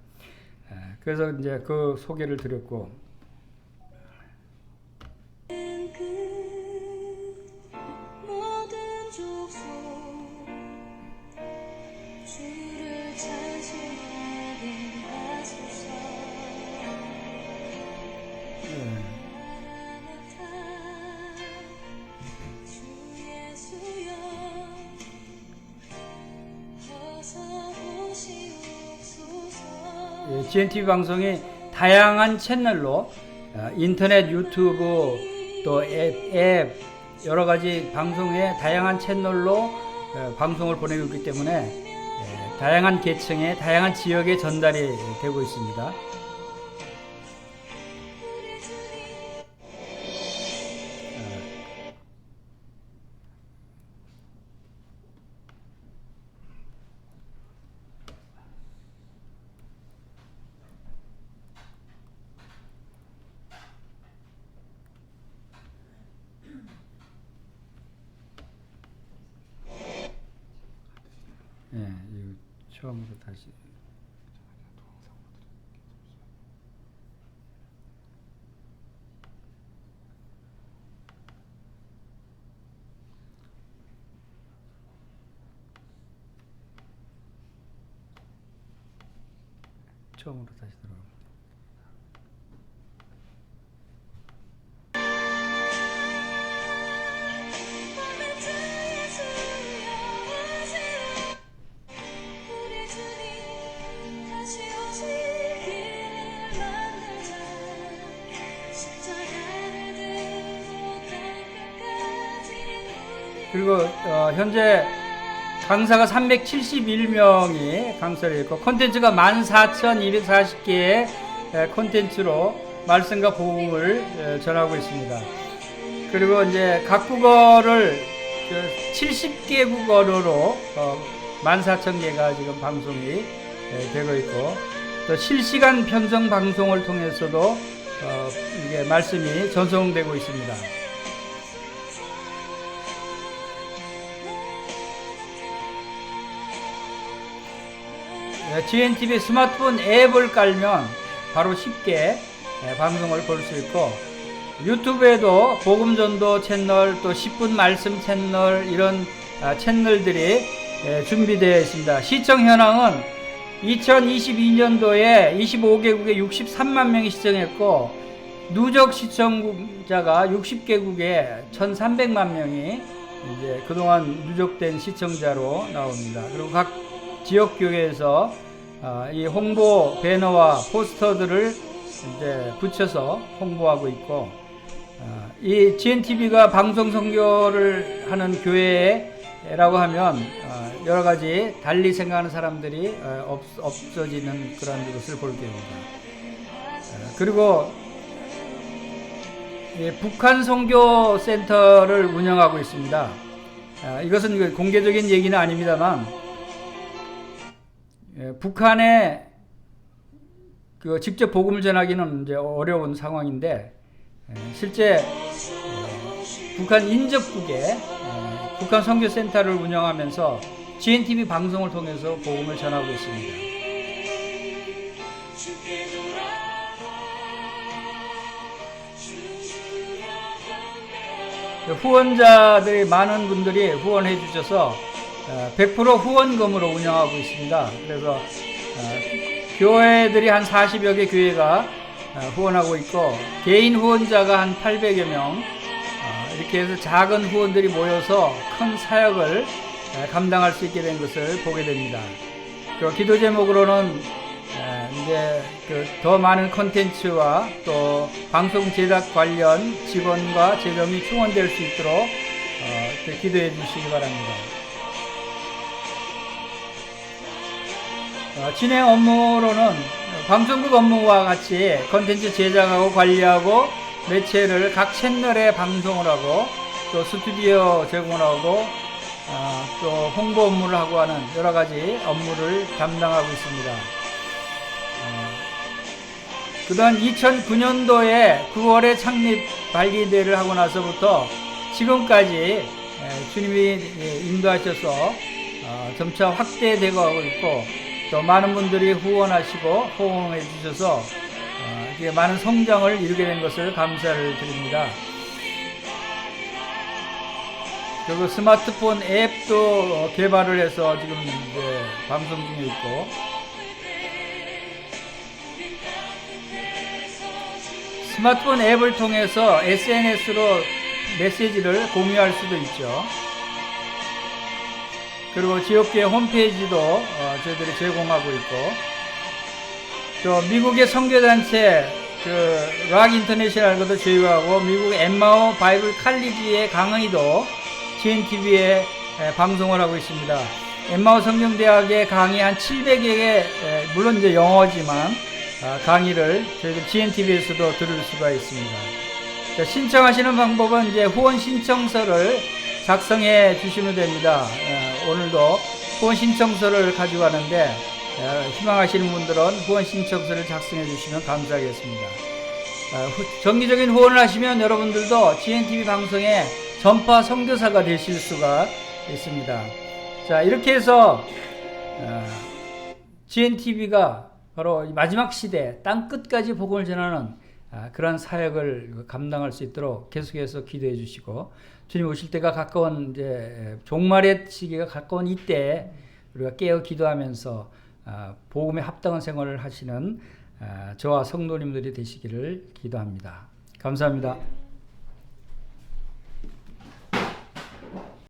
그래서 이제 그 소개를 드렸고 GNTV 방송이 다양한 채널로 인터넷, 유튜브, 또 앱 여러 가지 방송의 다양한 채널로 방송을 보내고 있기 때문에 다양한 계층에 다양한 지역에 전달이 되고 있습니다. 이거 처음으로 다시 들어갑니다. 그리고 현재 강사가 371명이 강사를 했고 콘텐츠가 14,240개의 콘텐츠로 말씀과 복음을 전하고 있습니다. 그리고 이제 각 국어를 70개국 언어로 14,000개가 지금 방송이 되고 있고, 또 실시간 편성 방송을 통해서도 이게 말씀이 전송되고 있습니다. GNTV 스마트폰 앱을 깔면 바로 쉽게 방송을 볼 수 있고, 유튜브에도 복음전도 채널, 또 10분 말씀 채널, 이런 채널들이 준비되어 있습니다. 시청 현황은 2022년도에 25개국에 63만 명이 시청했고, 누적 시청자가 60개국에 1,300만 명이 이제 그동안 누적된 시청자로 나옵니다. 그리고 각 지역 교회에서 이 홍보 배너와 포스터들을 이제 붙여서 홍보하고 있고, 이 GNTV가 방송 선교를 하는 교회라고 하면 여러 가지 달리 생각하는 사람들이 없어지는 그런 것을 볼 때입니다. 그리고 북한 선교 센터를 운영하고 있습니다. 이것은 공개적인 얘기는 아닙니다만, 북한에 직접 복음을 전하기는 이제 어려운 상황인데, 실제 북한 인접국에 북한 선교센터를 운영하면서 GNTV 방송을 통해서 복음을 전하고 있습니다. 후원자들이 많은 분들이 후원해 주셔서 100% 후원금으로 운영하고 있습니다. 그래서 교회들이 한 40여 개 교회가 후원하고 있고, 개인 후원자가 한 800여 명, 이렇게 해서 작은 후원들이 모여서 큰 사역을 감당할 수 있게 된 것을 보게 됩니다. 그 기도 제목으로는 이제 더 많은 콘텐츠와 또 방송 제작 관련 직원과 재정이 충원될 수 있도록 기도해 주시기 바랍니다. 진행 업무로는 방송국 업무와 같이 콘텐츠 제작하고 관리하고, 매체를 각 채널에 방송을 하고, 또 스튜디오 제공을 하고, 또 홍보 업무를 하고 하는 여러 가지 업무를 담당하고 있습니다. 그동안 2009년도에 9월에 창립 발기대회를 하고 나서부터 지금까지 주님이 인도하셔서 점차 확대되고 가고 있고, 또 많은 분들이 후원하시고 호응해 주셔서 많은 성장을 이루게 된 것을 감사를 드립니다. 그리고 스마트폰 앱도 개발을 해서 지금 이제 방송 중에 있고, 스마트폰 앱을 통해서 SNS로 메시지를 공유할 수도 있죠. 그리고 지역교회 홈페이지도 저희들이 제공하고 있고, 또 미국의 선교단체 락 인터내셔널 것도 제휴하고, 미국 엠마오 바이블 칼리지의 강의도 GNTV에 방송을 하고 있습니다. 엠마오 성경대학의 강의 한 700여 개, 물론 이제 영어지만 강의를 저희들 GNTV에서도 들을 수가 있습니다. 자, 신청하시는 방법은 이제 후원 신청서를 작성해 주시면 됩니다. 오늘도 후원 신청서를 가지고 가는데, 희망하시는 분들은 후원 신청서를 작성해 주시면 감사하겠습니다. 정기적인 후원을 하시면 여러분들도 GNTV 방송의 전파 선교사가 되실 수가 있습니다. 자, 이렇게 해서 GNTV가 바로 마지막 시대 땅 끝까지 복음을 전하는 그런 사역을 감당할 수 있도록 계속해서 기도해 주시고, 주님 오실 때가 가까운 이제 종말의 시기가 가까운 이때 우리가 깨어 기도하면서 복음에 합당한 생활을 하시는 저와 성도님들이 되시기를 기도합니다. 감사합니다.